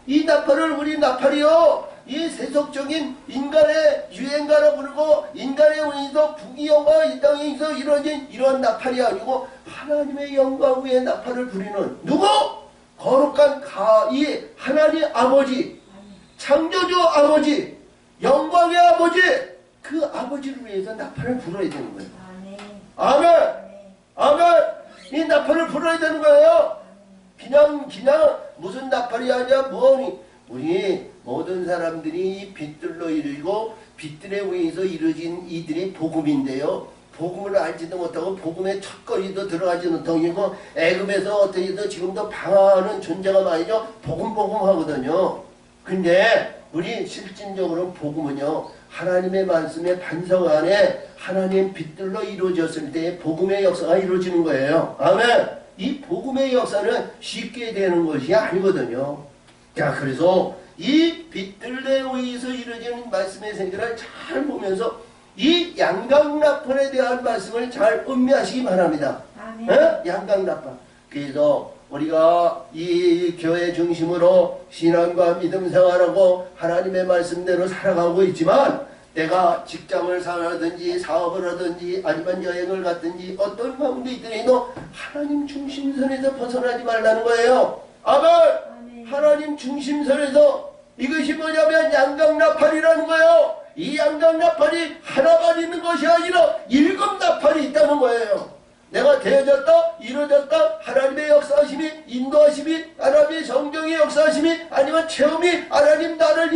이 나팔을 우리 나팔이요. 이 세속적인 인간의 유행가라 부르고 인간의 원인에서 부귀영화 이 땅에서 이루어진 이러한 나팔이 아니고 하나님의 영광 위에 나팔을 부리는 누구? 거룩한 이 하나님 아버지, 창조주 아버지, 영광의 아버지, 그 아버지를 위해서 나팔을 불어야 되는 거예요. 아멘. 아멘. 이 나팔을 불어야 되는 거예요. 그냥 무슨 나팔이 아니야 뭐니. 우리 모든 사람들이 빛들로 이루고 빛들에 의해서 이루어진 이들이 복음인데요. 복음을 알지도 못하고 복음의 첫거리도 들어가지 못하고 애굽에서 어떻게든 지금도 방황하는 존재가 말이죠. 복음 하거든요. 근데 우리 실질적으로 복음은요. 하나님의 말씀의 반석 안에 하나님 빛들로 이루어졌을 때 복음의 역사가 이루어지는 거예요. 아멘. 이 복음의 역사는 쉽게 되는 것이 아니거든요. 자, 그래서 이 빛들에 의해서 이루어지는 말씀의 세계를 잘 보면서 이 양강나팔에 대한 말씀을 잘 음미하시기 바랍니다. 양강나팔. 그래서 우리가 이 교회 중심으로 신앙과 믿음 생활하고 하나님의 말씀대로 살아가고 있지만 내가 직장을 하든지 사업을 하든지 아니면 여행을 갔든지 어떤 가운데 있더라도 하나님 중심선에서 벗어나지 말라는 거예요. 아멘. 하나님 중심선에서 이것이 뭐냐면 양강나팔이라는 거예요. 이 양강나팔이 하나만 있는 것이 아니라 7나팔이 있다는 거예요. 내가 되어졌다, 이루어졌다, 하나님의 역사하심이, 인도하심이, 하나님의 성경의 역사하심이, 아니면 체험이, 하나님 나를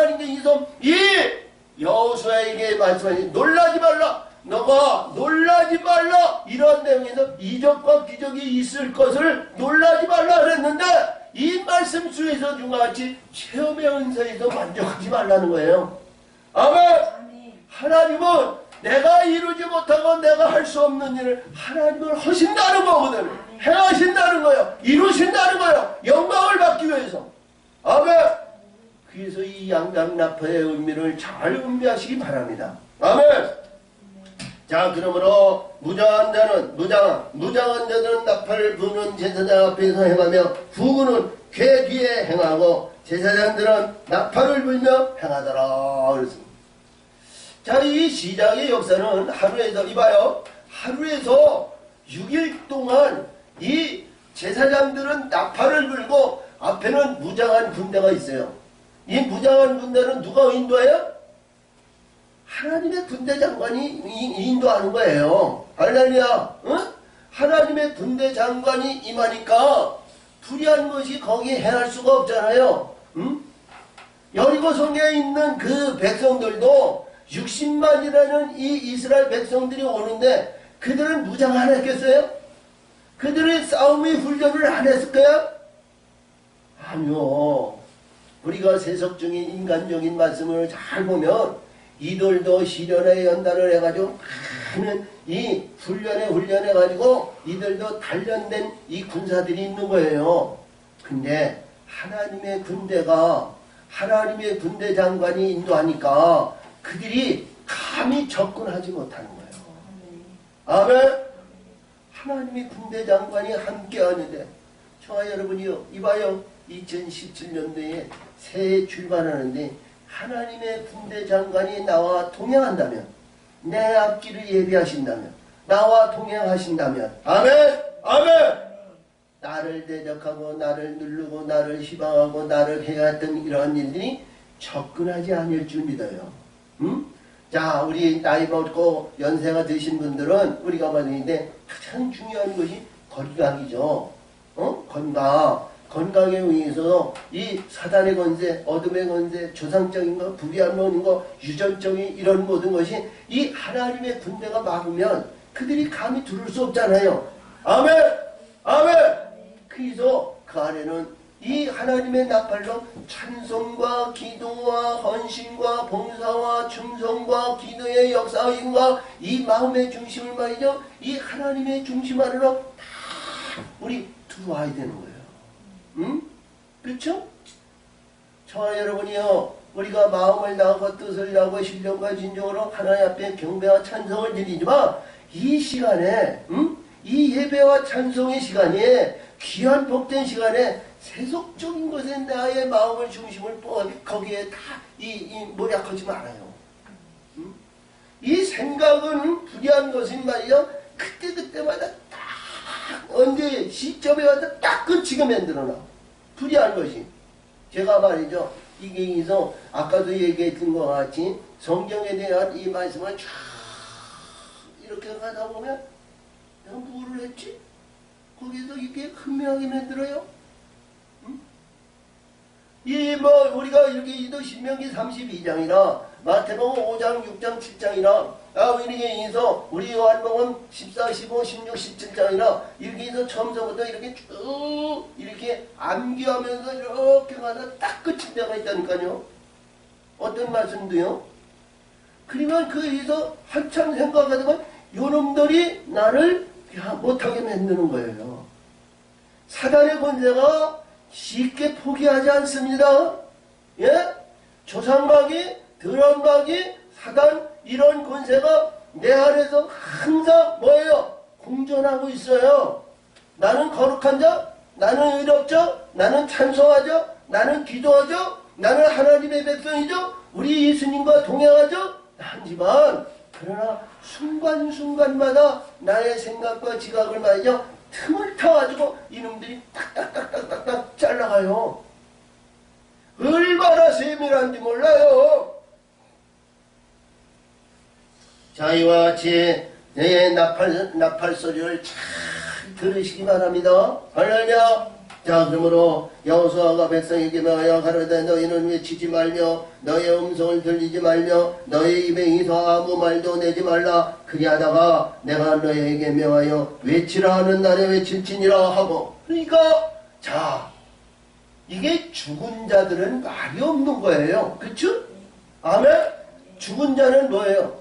하나님께서 이 여호수아에게 말씀하신 놀라지 말라. 너가 놀라지 말라. 이런 내용에서 이적과 기적이 있을 것을 놀라지 말라 그랬는데 이 말씀 속에서 중과 같이 체험의 은사에서 만족하지 말라는 거예요. 아멘. 하나님은 내가 이루지 못하고 내가 할 수 없는 일을 하나님은 하신다는 거거든. 행하신다는 거예요. 이루신다는 거예요. 영광을 받기 위해서. 아멘. 그래서 이 양당납파의 의미를 잘 음미하시기 바랍니다. 아멘. 자, 그러므로 무장한 자는 나팔을 부는 제사장 앞에서 행하며 후군은 궤 뒤에 행하고 제사장들은 나팔을 불며 행하더라 그랬습니다. 자, 이 시작의 역사는 하루에서 이봐요. 하루에서 6일 동안 이 제사장들은 나팔을 불고 앞에는 무장한 군대가 있어요. 이 무장한 군대는 누가 인도해요? 하나님의 군대 장관이 인도하는 거예요. 할렐루야. 응? 하나님의 군대 장관이 임하니까 불의한 것이 거기에 행할 수가 없잖아요. 응? 여리고성에 있는 그 백성들도 60만이라는 이 이스라엘 백성들이 오는데 그들은 무장 안 했겠어요? 그들은 싸움의 훈련을 안 했을까요? 아니요. 우리가 세속적인 인간적인 말씀을 잘 보면 이들도 시련에 연단을 해가지고 많은 이 훈련해가지고 이들도 단련된 이 군사들이 있는 거예요. 근데 하나님의 군대가 하나님의 군대 장관이 인도하니까 그들이 감히 접근하지 못하는 거예요. 아멘. 하나님의 군대 장관이 함께 하는데 저와 여러분이요 이봐요. 2017년도에 새해 출발하는데 하나님의 군대 장관이 나와 동행한다면 내 앞길을 예비하신다면 나와 동행하신다면 아멘. 아멘. 나를 대적하고 나를 누르고 나를 희망하고 나를 해왔던 이러한 일들이 접근하지 않을 줄 믿어요. 응? 자, 우리 나이 먹고 연세가 드신 분들은 우리가 봤는데 가장 중요한 것이 건강이죠. 건강에 의해서 이 사단의 권세, 어둠의 권세, 조상적인 거, 불의한 거, 유전적인 이런 모든 것이 이 하나님의 군대가 막으면 그들이 감히 들을 수 없잖아요. 아멘! 아멘! 그래서 그 안에는 이 하나님의 나팔로 찬송과 기도와 헌신과 봉사와 충성과 기도의 역사인과 이 마음의 중심을 말이죠. 이 하나님의 중심 안으로 다 우리 들어와야 되는 거예요. 응? 그렇죠? 저와 여러분이요. 우리가 마음을 다하고 뜻을 다하고 신령과 진정으로 하나님 앞에 경배와 찬송을 드리지만 이 시간에 이 예배와 찬송의 시간에 귀한 복된 시간에 세속적인 것에 나의 마음을 중심을 거기에 다 몰약하지 말아요. 이 생각은 불의한 것인 말이죠. 그때마다 딱 언제 시점에 와서 딱 끝이게 만들어놔. 불의한 것이. 제가 말이죠. 이게 있어 아까도 얘기했던 것 같이 성경에 대한 이 말씀을 쫙 이렇게 가다 보면 내가 뭐를 했지? 거기서 이게 분명하게 만들어요. 우리가 이렇게 신명기 32장이나 마태복음 5장, 6장, 7장이나 이렇게 해서 우리 요한복음 14, 15, 16, 17장이나 이렇게 해서 처음서부터 이렇게 쭉 이렇게 암기하면서 이렇게 가서 딱 끝인 데가 있다니까요. 어떤 말씀도요. 그러면 거기서 한참 생각하다가 요놈들이 나를 못하게 만드는 거예요. 사단의 권세가 쉽게 포기하지 않습니다. 예? 조상마귀, 드런마귀, 사단 이런 권세가 내 안에서 항상 뭐예요? 공존하고 있어요. 나는 거룩한 자, 나는 의롭죠, 나는 찬송하죠, 나는 기도하죠, 나는 하나님의 백성이죠, 우리 예수님과 동행하죠. 하지만 그러나 순간순간마다 나의 생각과 지각을 말이죠. 틈을 타가지고 이놈들이 딱딱딱딱딱 잘라가요. 얼마나 세밀한지 몰라요. 자, 이와 같이 내 나팔 소리를 잘 들으시기 바랍니다. 할렐루야. 자, 그러므로 여호수아가 백성에게 말하여 가로되 너희는 외치지 말며 너의 음성을 들리지 말며 너의 입에 이서 아무 말도 내지 말라. 그리하다가 내가 너희에게 명하여 외치라 하는 날에 외칠지니라 하고. 그러니까 자, 이게 죽은 자들은 말이 없는 거예요. 그쵸? 아멘? 죽은 자는 뭐예요?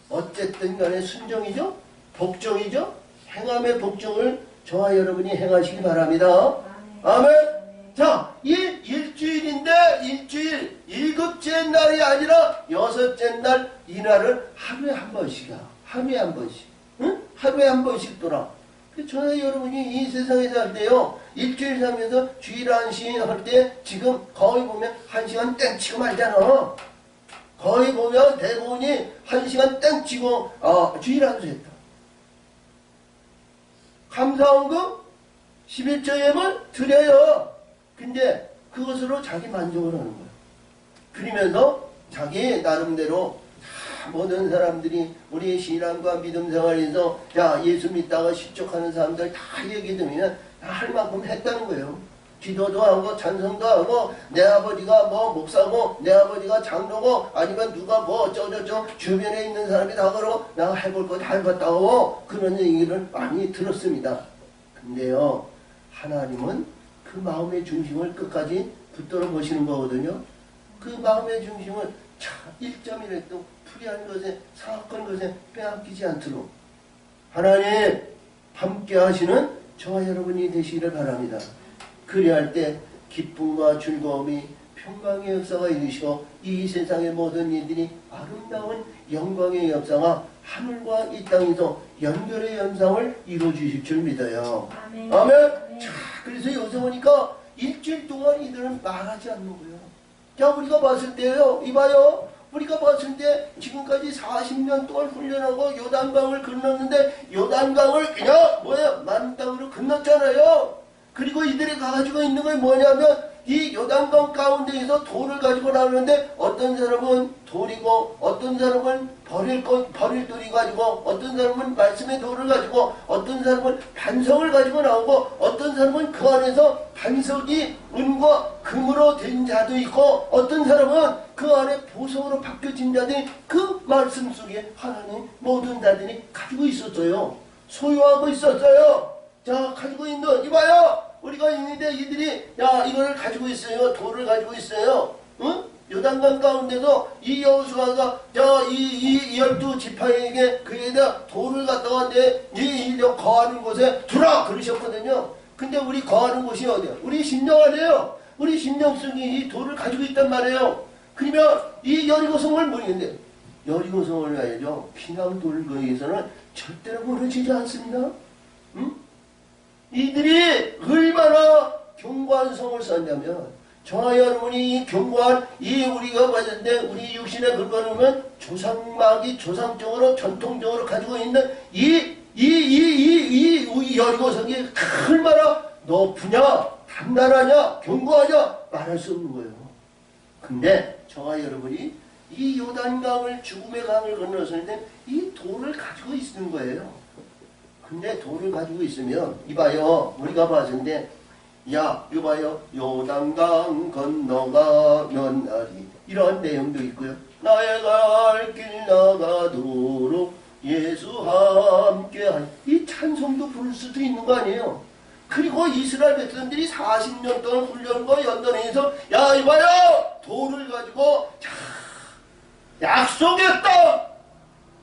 어쨌든 간에 순종이죠? 복종이죠? 행함의 복종을 저와 여러분이 행하시기 바랍니다. 아멘. 자, 이 일주일인데 일주일 7째 날이 아니라 6째 날, 이날은 하루에 한 번씩이야. 하루에 한 번씩. 응? 하루에 한 번씩 돌아. 저와 여러분이 이 세상에 살 때요, 일주일 살면서 주일 안식 할 때 지금 거의 보면 1시간 땡 치고 말잖아. 거의 보면 대부분이 1시간 땡 치고 주일 안수했다. 감사원금 11조 예물 드려요. 근데 그것으로 자기 만족을 하는 거예요. 그러면서 자기 나름대로 모든 사람들이 우리 신앙과 믿음 생활에서 야 예수 믿다가 실족하는 사람들 다 얘기 들으면 다 할 만큼 했다는 거예요. 기도도 하고 찬송도 하고 내 아버지가 뭐 목사고 내 아버지가 장로고 아니면 누가 뭐 어쩌고저쩌고 주변에 있는 사람이 다 그러고 나 해볼 거 다 해봤다고 그런 얘기를 많이 들었습니다. 근데요 하나님은 그 마음의 중심을 끝까지 붙들어 보시는 거거든요. 그 마음의 중심을 1점이라도 불의한 것에 사악한 것에 빼앗기지 않도록 하나님 함께 하시는 저와 여러분이 되시기를 바랍니다. 그리할 때 기쁨과 즐거움이 평강의 역사가 이루시고 이 세상의 모든 일들이 아름다운 영광의 역사가 하늘과 이 땅에서 연결의 현상을 이루어주실 줄 믿어요. 아멘. 아멘. 자, 그래서 여기서 보니까 일주일 동안 이들은 말하지 않는 거예요. 자, 우리가 봤을 때요, 이봐요. 우리가 봤을 때 지금까지 40년 동안 훈련하고 요단강을 건넜는데 요단강을 그냥 만땅으로 건넜잖아요. 그리고 이들이 가지고 있는 게 뭐냐면 이 요단강 가운데에서 돌을 가지고 나오는데 어떤 사람은 돌이고 어떤 사람은 버릴 돌이 가지고 어떤 사람은 말씀의 돌을 가지고 어떤 사람은 반석을 가지고 나오고 어떤 사람은 그 안에서 반석이 은과 금으로 된 자도 있고 어떤 사람은 그 안에 보석으로 바뀌어진 자들이 그 말씀 속에 하나님 모든 자들이 가지고 있었어요. 소유하고 있었어요. 자, 가지고 있는 이봐요. 우리가 있는데 이들이 야 이거를 가지고 있어요. 돌을 가지고 있어요. 응? 요단강 가운데서 이 여호수아가 이 12지파에게 그에다 돌을 갖다가 이 인력 거하는 곳에 두라 그러셨거든요. 근데 우리 거하는 곳이 어디야? 우리 심령 아니에요. 우리 심령 속에 이 돌을 가지고 있단 말이에요. 그러면 이 여리고성을 무리는데 여리고성을 가야죠. 피난돌을 위해서는 절대로 무너지지 않습니다. 응? 이들이 얼마나 견고한 성을 쌓냐면 저와 여러분이 이 견고한 이 우리가 봤는데 우리 육신에 근거하면 조상막이 조상적으로 전통적으로 가지고 있는 이 여리고성이 얼마나 높으냐 단단하냐 견고하냐 말할 수 없는 거예요. 근데 저와 여러분이 이 요단강을 죽음의 강을 건너서 이 돌을 가지고 있는 거예요. 근데 돌을 가지고 있으면 이봐요 우리가 봤는데 야 이봐요 요단강 건너가면 나리 이러한 내용도 있고요. 나의 갈 길 나가도록 예수 함께하리 이 찬송도 부를 수도 있는 거 아니에요. 그리고 이스라엘 백성들이 40년 동안 훈련과 연단해서 야 이봐요 돌을 가지고 자 약속의 땅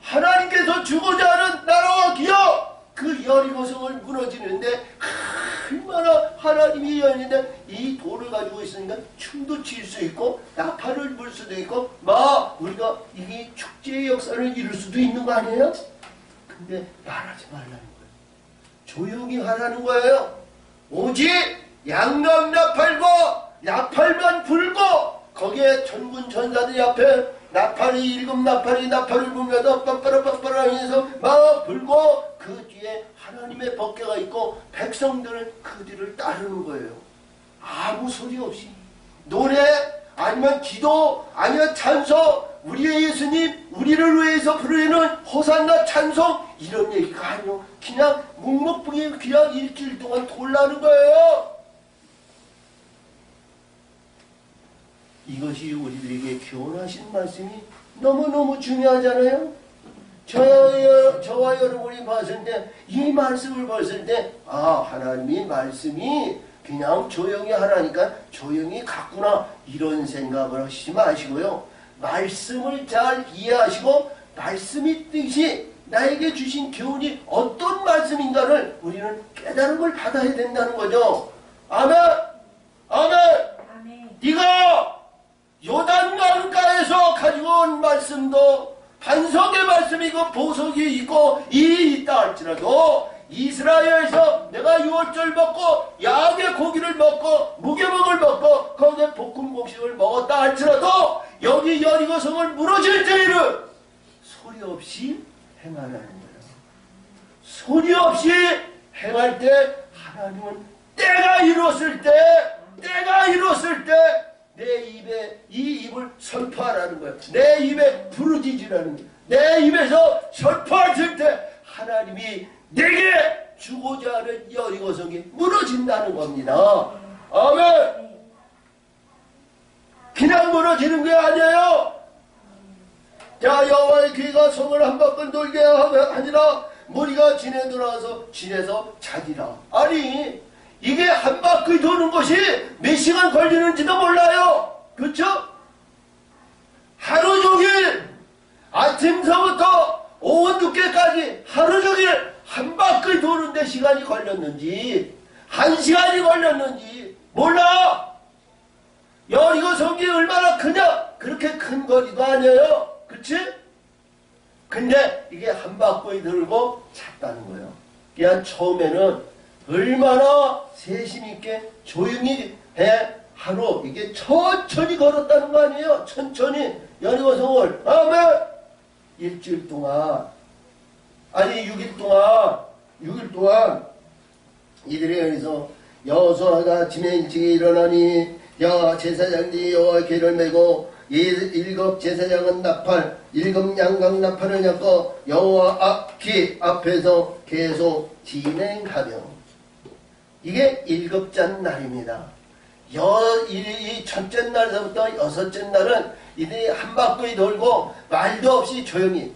하나님께서 주고자 하는 나라와 기업 그 여리고성을 무너지는데 얼마나 하나님이 여는데 이 돌을 가지고 있으니까 춤도 칠 수 있고 나팔을 불 수도 있고 우리가 이게 축제의 역사를 이룰 수도 있는 거 아니에요? 근데 말하지 말라는 거예요. 조용히 하라는 거예요. 오직 양념 나팔과 나팔만 불고 거기에 전군 전사들 앞에 나팔이 7나팔이 나팔을 불면서 빡빠라 해서 막 불고 그 뒤에 하나님의 법궤가 있고 백성들은 그 뒤를 따르는 거예요. 아무 소리 없이 노래 아니면 기도 아니면 찬송 우리의 예수님 우리를 위해서 부르는 호산나 찬송 이런 얘기가 아니요. 그냥 묵묵부에 그냥 일주일 동안 돌라는 거예요. 이것이 우리들에게 교훈하신 말씀이 너무너무 중요하잖아요. 저와 여러분이 봤을 때, 이 말씀을 봤을 때, 하나님이 말씀이 그냥 조용히 하라니까 조용히 갔구나, 이런 생각을 하시지 마시고요. 말씀을 잘 이해하시고, 말씀이 뜻이 나에게 주신 교훈이 어떤 말씀인가를 우리는 깨달음을 받아야 된다는 거죠. 아멘! 아멘! 네가 요단강가에서 가지고 온 말씀도 반석의 말씀이고 보석이 있고 이 있다 할지라도, 이스라엘에서 내가 유월절 먹고 양의 고기를 먹고 무교목을 먹고 거기에 볶음 곡식을 먹었다 할지라도, 여기 여리고 성을 무너질 때에는 소리 없이 행하라는 거예요. 소리 없이 행할 때 하나님은 때가 이뤘을 때 내 입에 이 입을 선포하라는 거예요. 내 입에 부르짖으라는 거예요. 내 입에서 선포할 때 하나님이 내게 주고자 하는 여리고성이 무너진다는 겁니다. 아멘. 그냥 무너지는 게 아니에요. 자, 여호와의 귀가 성을 한 바퀴 돌게 하니라. 무리가 진에 들어와서 진에서 자리라. 아니, 이게 한 바퀴 도는 것이 몇 시간 걸리는지도 몰라요. 그렇죠? 하루 종일 아침서부터 오후 늦게까지 하루 종일 한 바퀴 도는데 시간이 걸렸는지, 한 시간이 걸렸는지 몰라. 여리고 성이 얼마나 크냐? 그렇게 큰 거리도 아니에요. 그치? 근데 이게 한 바퀴 돌고 찼다는 거예요. 그냥 처음에는 얼마나 세심있게 조용히 하루 이게 천천히 걸었다는 거 아니에요? 천천히 여리고 성을. 아멘. 일주일 동안, 아니 6일 동안 이들이 여기서 여호수아가 아침에 일찍 일어나니 제사장들이 여호와의 궤를 메고 일곱 제사장은 나팔, 일곱 양각 나팔을 잡고 여호와 귀 앞에서 계속 진행하며, 이게 일곱째 날입니다. 이 첫째 날서부터 여섯째 날은 이들이 한 바퀴 돌고 말도 없이 조용히.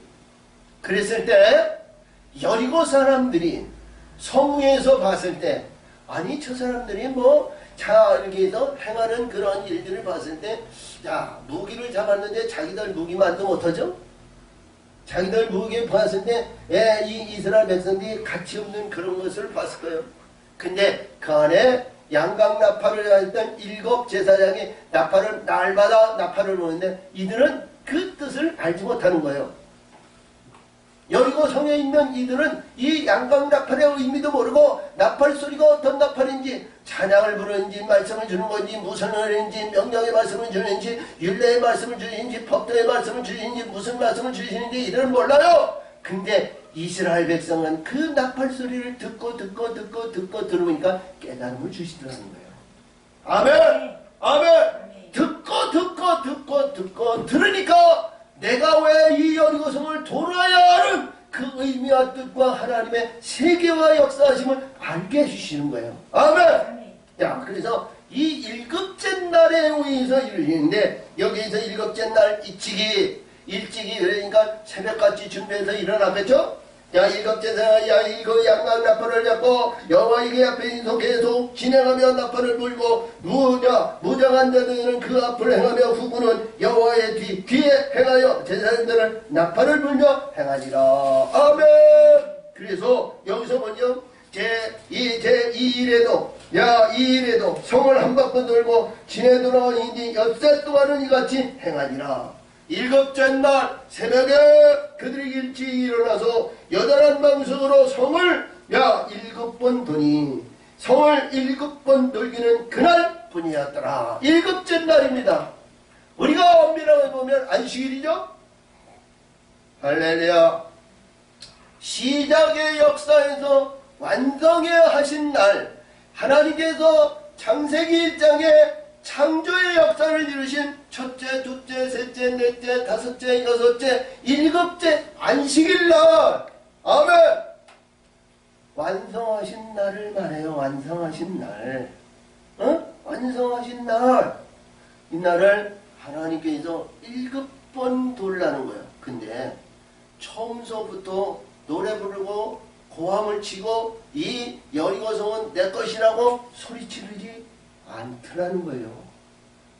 그랬을 때 여리고 사람들이 성에서 봤을 때, 아니 저 사람들이 이렇게 해서 행하는 그런 일들을 봤을 때, 야, 무기를 잡았는데 자기들 무기만도 못하죠? 자기들 무기 봤을 때 이 이스라엘 백성들이 가치 없는 그런 것을 봤을 거예요. 근데 그 안에 양각 나팔을 했던 일곱 제사장이 날마다 나팔을 놓는데 이들은 그 뜻을 알지 못하는 거예요. 여리고 성에 있는 이들은 이 양각 나팔의 의미도 모르고, 나팔 소리가 어떤 나팔인지, 찬양을 부르는지, 말씀을 주는 건지, 무슨 의인지, 명령의 말씀을 주는지, 율례의 말씀을 주시는지, 법도의 말씀을 주시는지, 무슨 말씀을 주시는지 이들은 몰라요. 근데 이스라엘 백성은 그 나팔 소리를 듣고 들으니까 깨달음을 주시더라는 거예요. 아멘! 아멘! 듣고 들으니까 내가 왜 이 여리고성을 돌아야 하는 그 의미와 뜻과 하나님의 세계와 역사하심을 알게 해주시는 거예요. 아멘! 자, 그래서 이 일곱째 날에 의해서 이루어지는데, 여기에서 일곱째 날 일찍이 그러니까 새벽같이 준비해서 일어나겠죠? 야, 일곱째 날, 그 양각 나팔을 잡고 여호와의 앞에 인소 계속 진행하며 나팔을 불고, 무장한 자들은 그 앞을 행하며 후군은 여호와의 뒤에 행하여 제사장들은 나팔을 불며 행하니라. 아멘. 그래서 여기서 먼저 이 일에도 성을 한 바퀴 돌고 진에 들어온 이니 엿새 동안은 이같이 행하니라. 일곱째 날 새벽에 그들이 일찍 일어나서 여단한 방석으로 성을 7번 도니, 성을 7번 돌기는 그날 뿐이었더라. 일곱째 날입니다. 우리가 엄밀하게 보면 안식일이죠. 할렐루야. 시작의 역사에서 완성해 하신 날, 하나님께서 창세기 1장에 창조의 역사를 이루신 첫째, 둘째, 셋째, 넷째, 다섯째, 여섯째, 일곱째 안식일날, 아멘! 완성하신 날을 말해요. 완성하신 날. 완성하신 날. 이 날을 하나님께서 7번 돌라는 거예요. 근데 처음서부터 노래 부르고 고함을 치고 이 여리고성은 내 것이라고 소리치르지 않더라는 거예요.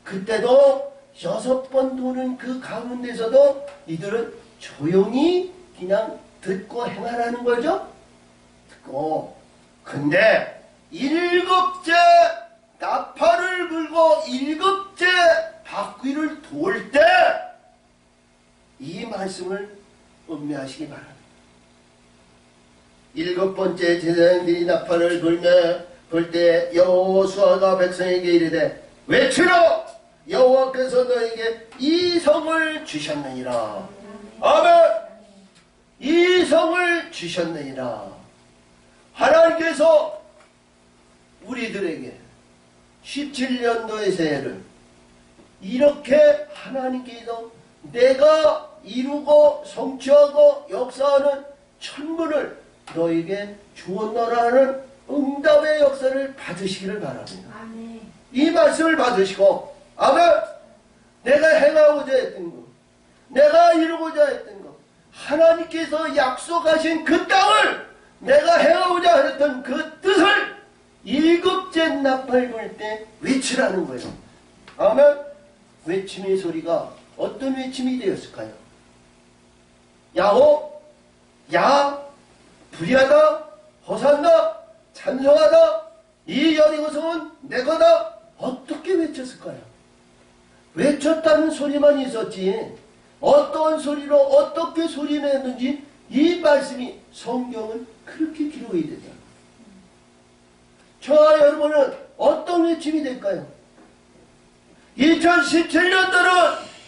그때도 6번 도는 그 가운데서도 이들은 조용히 그냥 듣고 행하라는 거죠. 듣고 근데 7째 나팔을 불고 7째 바퀴를 돌 때 이 말씀을 음미하시기 바랍니다. 7번째 제사장들이 나팔을 불 때 여호수아가 백성에게 이르되 외치라 여호와께서 너에게 이 성을 주셨느니라. 아멘. 이 성을 주셨느니라. 하나님께서 우리들에게 17년도의 새해를 이렇게 하나님께서 내가 이루고 성취하고 역사하는 천문을 너에게 주었노라는 응답의 역사를 받으시기를 바랍니다. 아멘. 이 말씀을 받으시고 아멘. 내가 행하고자 했던 것, 내가 이루고자 했던 것, 하나님께서 약속하신 그 땅을 내가 행하고자 했던 그 뜻을 7째 나팔 불 때 외치라는 거예요. 아멘. 외침의 소리가 어떤 외침이 되었을까요? 야호, 야, 불의하다, 호산나, 찬송하다, 이 여리고성은 내 거다. 어떻게 외쳤을까요? 외쳤다는 소리만 있었지 어떤 소리로 어떻게 소리냈는지 이 말씀이 성경은 그렇게 기록이 되다. 저와 여러분은 어떤 외침이 될까요? 2017년도는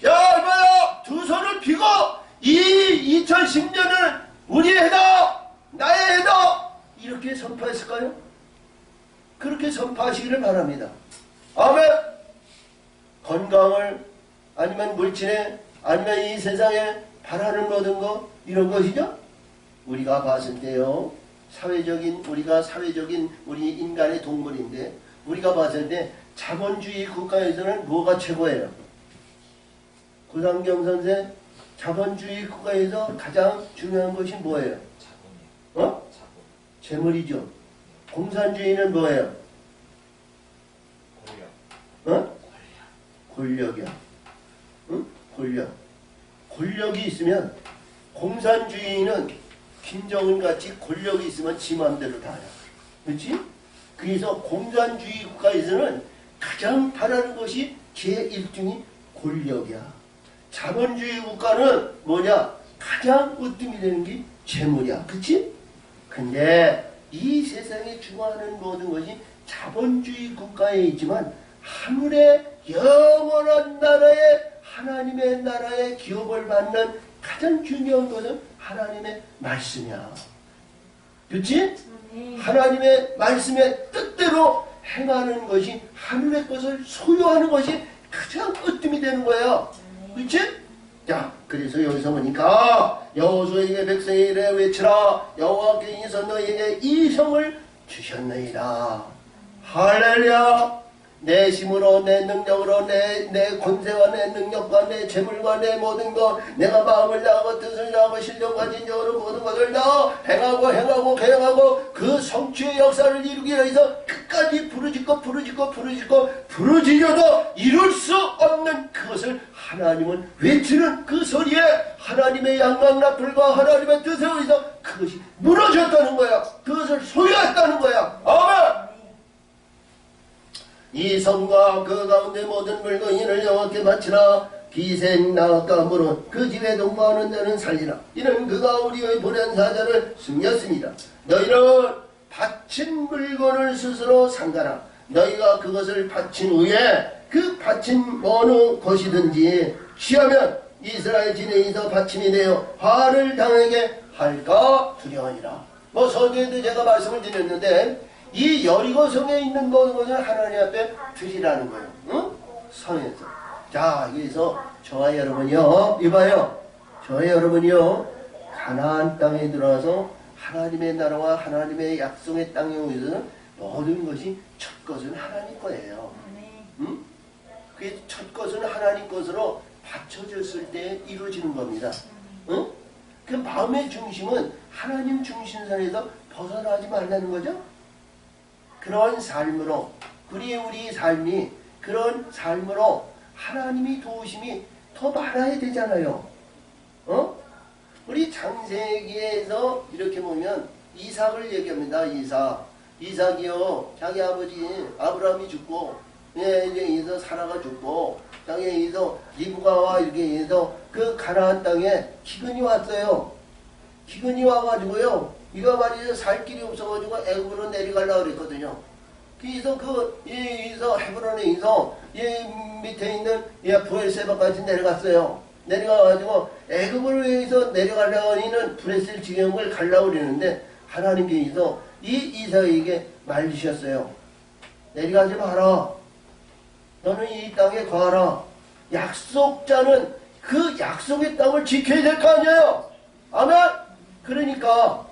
야 얼마야 두 손을 펴고 이 2010년은 우리의 해다 나의 해다 이렇게 선포했을까요? 그렇게 선포하시기를 바랍니다. 아멘. 건강을 아니면 물질에 아니면 이 세상에 바라는 모든 것 이런 것이죠. 우리가 봤을 때요 우리가 사회적인 우리 인간의 동물인데 우리가 봤을 때 자본주의 국가에서는 뭐가 최고예요? 고상경 선생, 자본주의 국가에서 가장 중요한 것이 뭐예요? 자본이요. 어? 자본. 재물이죠. 공산주의는 뭐예요? 권력. 어? 권력이야. 응? 권력. 권력이 있으면 공산주의는 김정은 같이 권력이 있으면 지 맘대로 다 해요. 그렇지? 그래서 공산주의 국가에서는 가장 바라는 것이 제1등이 권력이야. 자본주의 국가는 뭐냐? 가장 으뜸이 되는 게 재물이야. 그치? 근데 이 세상에 주관하는 모든 것이 자본주의 국가에 있지만 하늘의 영원한 나라에 하나님의 나라의 기업을 받는 가장 중요한 것은 하나님의 말씀이야. 그치? 하나님의 말씀의 뜻대로 행하는 것이 하늘의 것을 소유하는 것이 가장 으뜸이 되는 거예요. 그치? 자, 그래서 여기서 보니까 여호수아에게 백성이 이래 외치라 여호와께서 너에게 이 성을 주셨느니라. 할렐루야. 내 힘으로 내 능력으로 내 권세와 내 능력과 내 재물과 내 모든 것 내가 마음을 다하고 뜻을 다하고 신령과 진정으로 모든 것을 다 행하고 계획하고 그 성취의 역사를 이루기 위해서 끝까지 부르짖어도 이룰 수 없는 그것을 하나님은 외치는 그 소리에 하나님의 양강나풀과 하나님의 뜻에 의해서 그것이 무너졌다는 거야. 그것을 소유했다는 거야. 아멘. 이 성과 그 가운데 모든 물건을 여호와께 바치라. 기생 나감으로 그 집에 동거하는 자는 살리라. 이는 그가 우리의 보낸 사자를 숨겼습니다. 너희는 바친 물건을 스스로 상가라. 너희가 그것을 바친 후에 그 바친 어느 것이든지 취하면 이스라엘 진에서 바침이 되어 화를 당하게 할까 두려우니라. 서두에도 제가 말씀을 드렸는데 이 여리고성에 있는 모든 것을 하나님 앞에 드리라는 거예요. 응? 성에서. 자, 그래서 저와 여러분이요, 이봐요. 저와 여러분이요, 가나안 땅에 들어와서 하나님의 나라와 하나님의 약속의 땅에 오셔서 모든 것이 첫 것은 하나님 거예요. 응? 그 첫 것은 하나님 것으로 받쳐졌을 때 이루어지는 겁니다. 응? 그 마음의 중심은 하나님 중심선에서 벗어나지 말라는 거죠. 그런 삶으로 우리 삶이 그런 삶으로 하나님이 도우심이 더 많아야 되잖아요. 우리 창세기에서 이렇게 보면 이삭을 얘기합니다. 이삭이요 자기 아버지 아브라함이 죽고 이제 사라가 죽고 땅에서 리브가와 이렇게 해서 그 가나안 땅에 기근이 왔어요. 기근이 와가지고요. 이거 말이죠. 살 길이 없어가지고 애굽으로 내려가려고 그랬거든요. 그래서 여기서 헤브론에서 밑에 있는 브엘세바까지 내려갔어요. 내려가가지고 애굽으로 여기서 내려가려고 하는 브레셀 지경을 가려고 그러는데 하나님께서 이 이삭에게 말리셨어요. 내려가지 마라. 너는 이 땅에 거하라. 약속자는 그 약속의 땅을 지켜야 될 거 아니에요. 아멘. 그러니까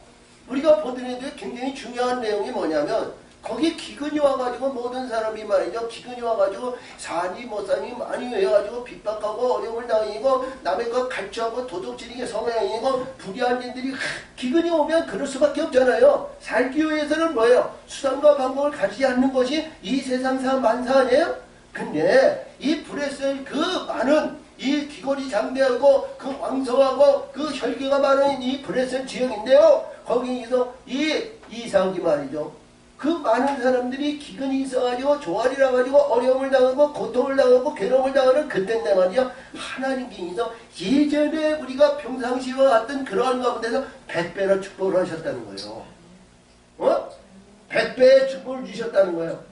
우리가 보더라도 굉장히 중요한 내용이 뭐냐면 거기 기근이 와가지고 모든 사람이 말이죠. 기근이 와가지고 사니 못 사니 많이 해가지고 핍박하고 어려움을 당하고 남의 것 갈취하고 도둑질이게 성행이고 불의한 일들이 기근이 오면 그럴 수밖에 없잖아요. 살기 위해서는 뭐예요? 수단과 방법을 가지지 않는 것이 이 세상 사람 만사 아니에요? 근데 이 브레셀 그 많은 이 기골이 장대하고 그 왕성하고 그 혈기가 많은 이 브레셀 지역인데요. 거기서 이 이삭이 말이죠. 그 많은 사람들이 기근이 있어가지고 조알이 나가지고 어려움을 당하고 고통을 당하고 괴로움을 당하는 그때인데 말이죠. 하나님께서 예전에 우리가 평상시와 같은 그러한 가운데서 100배나 축복을 하셨다는 거예요. 100배의 축복을 주셨다는 거예요.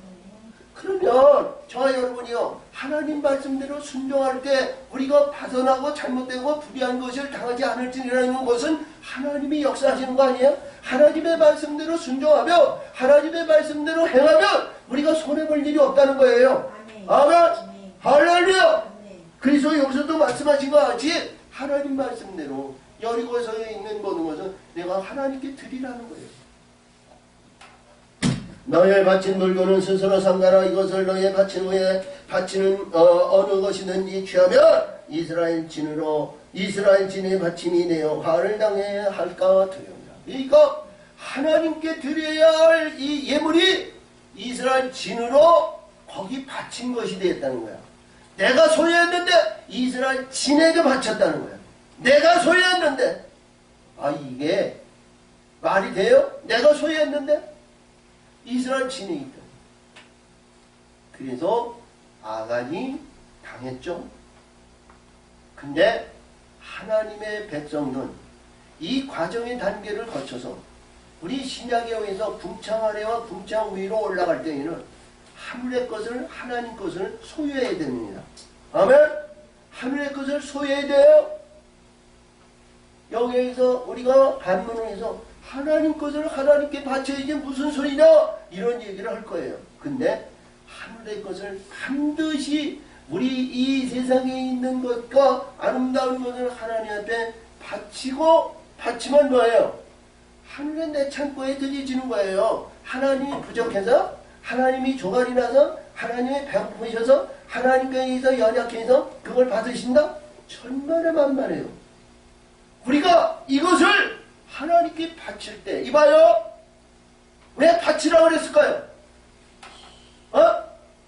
그러면 저와 여러분이요 하나님 말씀대로 순종할 때 우리가 파선하고 잘못되고 불의한 것을 당하지 않을지라는 것은 하나님이 역사하시는 거 아니에요? 하나님의 말씀대로 순종하며 하나님의 말씀대로 행하면 우리가 손해볼 일이 없다는 거예요. 아멘. 할렐루야. 그래서 여기서도 말씀하신 것 같이 하나님 말씀대로 여리고성에 있는 모든 것은 내가 하나님께 드리라는 거예요. 너의 바친 물건은 스스로 삼가라. 이것을 너의 바친 후에 바치는 어느 것이든지 취하면 이스라엘 진의 바침이 되어 화를 당해야 할까 두렵니다. 그러니까 하나님께 드려야 할 이 예물이 이스라엘 진으로 거기 바친 것이 되었다는 거야. 내가 소유했는데 이스라엘 진에게 바쳤다는 거야. 내가 소유했는데 이게 말이 돼요? 내가 소유했는데 이스라엘 진에 있다. 그래서 아간이 당했죠. 근데 하나님의 백성은 이 과정의 단계를 거쳐서 우리 신약에 의해서 궁창 아래와 궁창 위로 올라갈 때에는 하늘의 것을 하나님 것을 소유해야 됩니다. 아멘. 하늘의 것을 소유해야 돼요. 여기에서 우리가 반문을 해서 하나님 것을 하나님께 바쳐야지 무슨 소리냐 이런 얘기를 할 거예요. 근데 하늘의 것을 반드시 우리 이 세상에 있는 것과 아름다운 것을 하나님한테 바치면 뭐예요? 하늘의 내 창고에 들여지는 거예요. 하나님이 부족해서 하나님이 조갈이 나서 하나님이 배고프셔서 하나님께서 연약해서 그걸 받으신다? 천만에 만만해요. 우리가 이것을 하나님께 바칠 때 이봐요. 왜 바치라고 그랬을까요?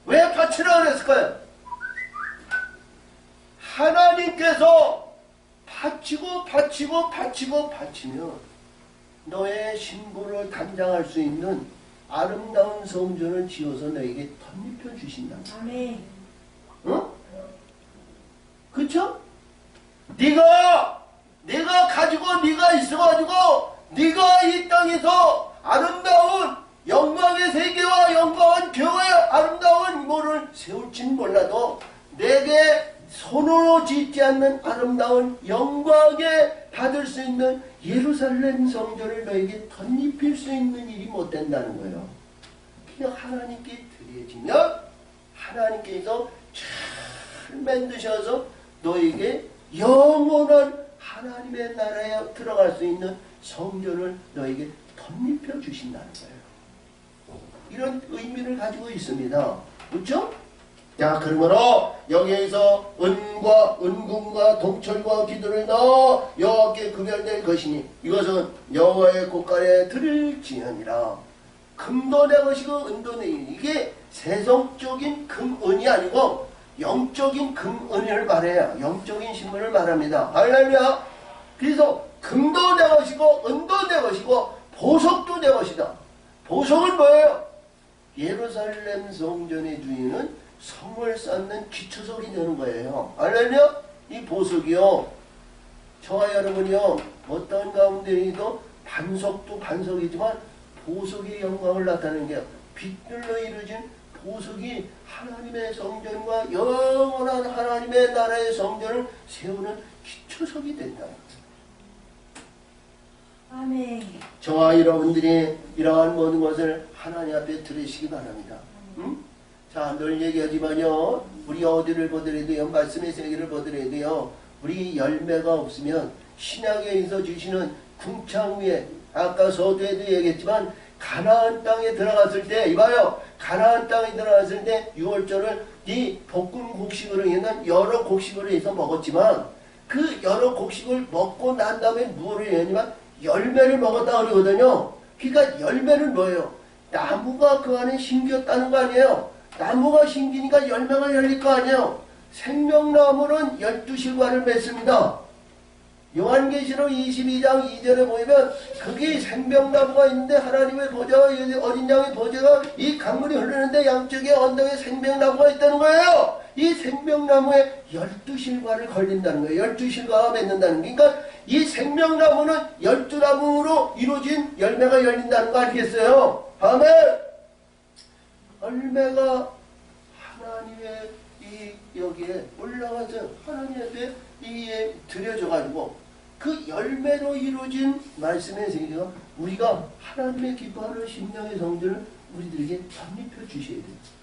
왜 바치라고 그랬을까요? 하나님께서 바치면 너의 신부를 담당할 수 있는 아름다운 성전을 지어서 너에게 덧입혀 주신다. 아멘. 그쵸? 네가 가지고 네가 있어가지고 네가 이 땅에서 아름다운 영광의 세계와 영광한 교회의 아름다운 뭐를 세울지는 몰라도 내게 손으로 짓지 않는 아름다운 영광에 받을 수 있는 예루살렘 성전을 너에게 덧입힐 수 있는 일이 못 된다는 거예요. 그냥 하나님께 드려지면 하나님께서 잘 만드셔서 너에게 영원한 하나님의 나라에 들어갈 수 있는 성전을 너에게 덧입혀 주신다는 거예요. 이런 의미를 가지고 있습니다. 그렇죠? 자, 그러므로 여기에서 은금과 동철과 기도를 넣어 여호와께 구별될 것이니 이것은 여호와의 곳간에 드릴지니라. 금도 내 것이고 은도 내 것이니 이게 세속적인 금은이 아니고 영적인 금은을 말해요. 영적인 신분을 말합니다. 할렐루야. 그래서 금도 내 것이고 은도 내 것이고 보석도 내 것이다. 보석은 뭐예요? 예루살렘 성전의 주인은 성을 쌓는 기초석이 되는 거예요. 할렐루야. 이 보석이요, 저와 여러분이요, 어떤 가운데에도 반석도 반석이지만 보석의 영광을 나타내는 게 빛들로 이루어진 보석이 하나님의 성전과 영원한 하나님의 나라의 성전을 세우는 기초석이 된다. 아멘. 저와 여러분들이 이러한 모든 것을 하나님 앞에 들으시기 바랍니다. 응? 자, 늘 얘기하지만요, 우리 어디를 보더라도요, 말씀의 세계를 보더라도요, 우리 열매가 없으면 신약에서 주시는 궁창 위에, 아까 서두에도 얘기했지만 가나안 땅에 들어갔을 때, 이봐요, 가나안 땅에 들어갔을 때 6월절을 이 볶은 곡식으로 인한 여러 곡식으로 해서 먹었지만 그 여러 곡식을 먹고 난 다음에 무엇을 했냐면 열매를 먹었다 그러거든요. 그러니까 열매는 뭐예요? 나무가 그 안에 심겼다는 거 아니에요. 나무가 심기니까 열매가 열릴 거 아니에요. 생명나무는 12실과를 맺습니다. 요한계시록 22장 2절에 보면 그게 생명나무가 있는데 하나님의 보좌와 어린 양의 보좌가 이 강물이 흐르는데 양쪽에 언덕에 생명나무가 있다는 거예요. 이 생명나무에 12실과를 걸린다는 거예요. 12실과가 맺는다는 거. 그러니까 이 생명나무는 12나무로 이루어진 열매가 열린다는 거 아니겠어요? 아멘. 열매가 하나님의 이 여기에 올라가서 하나님 앞에 이에 드려져 가지고 그 열매로 이루어진 말씀의 세계가 우리가 하나님의 기뻐하는 심령의 성전을 우리들에게 전입해 주셔야 돼요.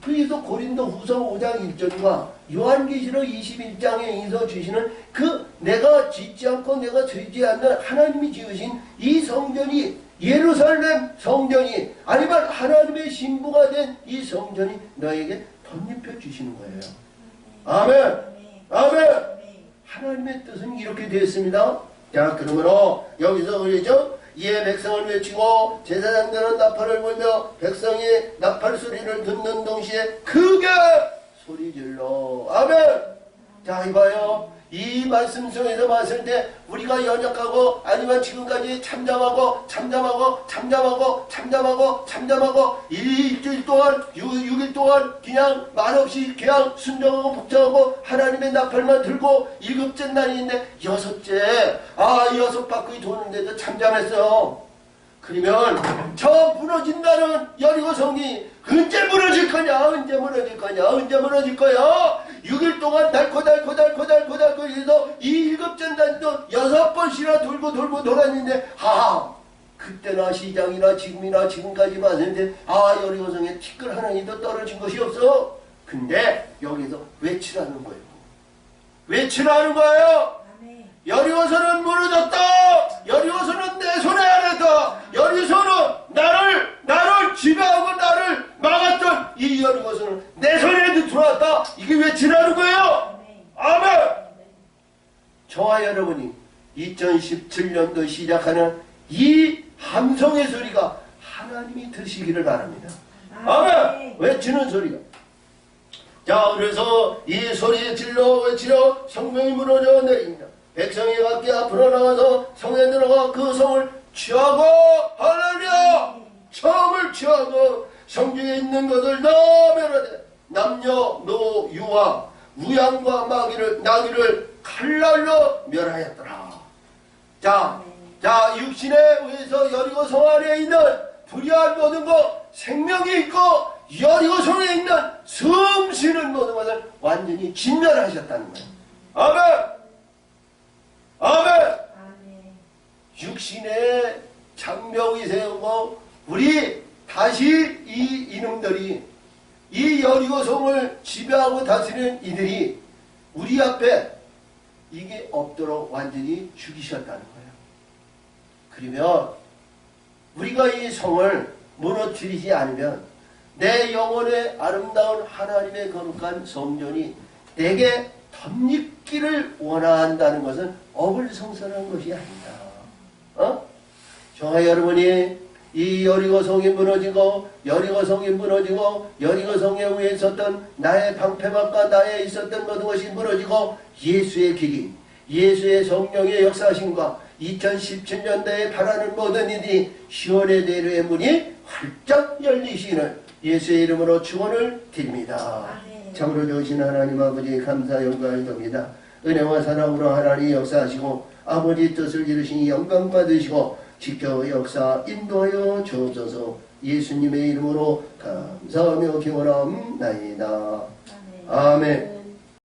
그래서 고린도 후서 5장 1절과 요한계시록 21장에서 주시는 그 내가 짓지 않고 내가 되지 않는 하나님이 지으신 이 성전이 예루살렘 성전이 아니면 하나님의 신부가 된 이 성전이 너에게 덧입혀 주시는 거예요. 아멘. 아멘. 하나님의 뜻은 이렇게 되었습니다. 자, 그러므로 여기서 그러죠. 이에 백성을 외치고 제사장들은 나팔을 불며 백성이 나팔 소리를 듣는 동시에 크게 소리질러. 아멘. 자, 이봐요. 이 말씀 속에서 봤을 때 우리가 연약하고 아니면 지금까지 잠잠하고 일주일 동안 6일 동안 그냥 말없이 그냥 순종하고 복종하고 하나님의 나팔만 들고 7째 날인데 6째 여섯 바퀴 도는데도 잠잠했어요. 그러면 저 무너진다는 여리고 성이 언제 무너질 거냐? 6일 동안 달고 해서 이 7째 날도 6번씩이나 돌고 돌았는데 그때나 시장이나 지금이나 지금까지 봤는데 여리고성에 티끌 하나님도 떨어진 것이 없어. 근데 여기서 외치라는 거예요. 외치라는 거예요. 여리고성은 무너졌다. 여리고성은 내 손에 안했다. 여리고성은 나를 지배하고 나를 막았던 이 여리고성은 내 손에 들어왔다. 이게 외치라는 거예요. 아멘. 저와 여러분이 2017년도 시작하는 이 함성의 소리가 하나님이 들으시기를 바랍니다. 아멘. 외치는 소리가. 자, 그래서 이 소리에 질러 외치러 성명이 무너져 내립니다. 백성이 밖에 앞으로 나가서 성에 들어가 그 성을 취하고 할렐루야 성을 취하고 성중에 있는 것을 다 멸하되 남녀 노유와 우양과 나귀를 칼날로 멸하였더라. 자, 육신에 의해서 여리고 성 안에 있는 불의한 모든 것, 생명이 있고 여리고 성에 있는 숨쉬는 모든 것을 완전히 진멸하셨다는 거예요. 아멘. 아멘. 육신의 장벽이 세우고 우리 다시 이 이놈들이 이 여리고성을 지배하고 다스리는 이들이 우리 앞에 이게 없도록 완전히 죽이셨다는 거예요. 그러면 우리가 이 성을 무너뜨리지 않으면 내 영혼의 아름다운 하나님의 거룩한 성전이 내게 덧입기를 원한다는 것은 어불성설한 것이 아니다. 저와 여러분이 이 여리고성이 무너지고 여리고성에 위에 있었던 나의 방패막과 나에 있었던 모든 것이 무너지고 예수의 기기, 예수의 성령의 역사하심과 2017년도에 바라는 모든 일이 시온의 대로의 문이 활짝 열리시기를 예수의 이름으로 축원을 드립니다. 참으로 좋으신 하나님 아버지 감사 영광을 드립니다. 은혜와 사랑으로 하나님 역사하시고 아버지 뜻을 이루시니 영광 받으시고 지켜 역사 인도하여 주옵소서. 예수님의 이름으로 감사하며 기원함나이다. 아멘.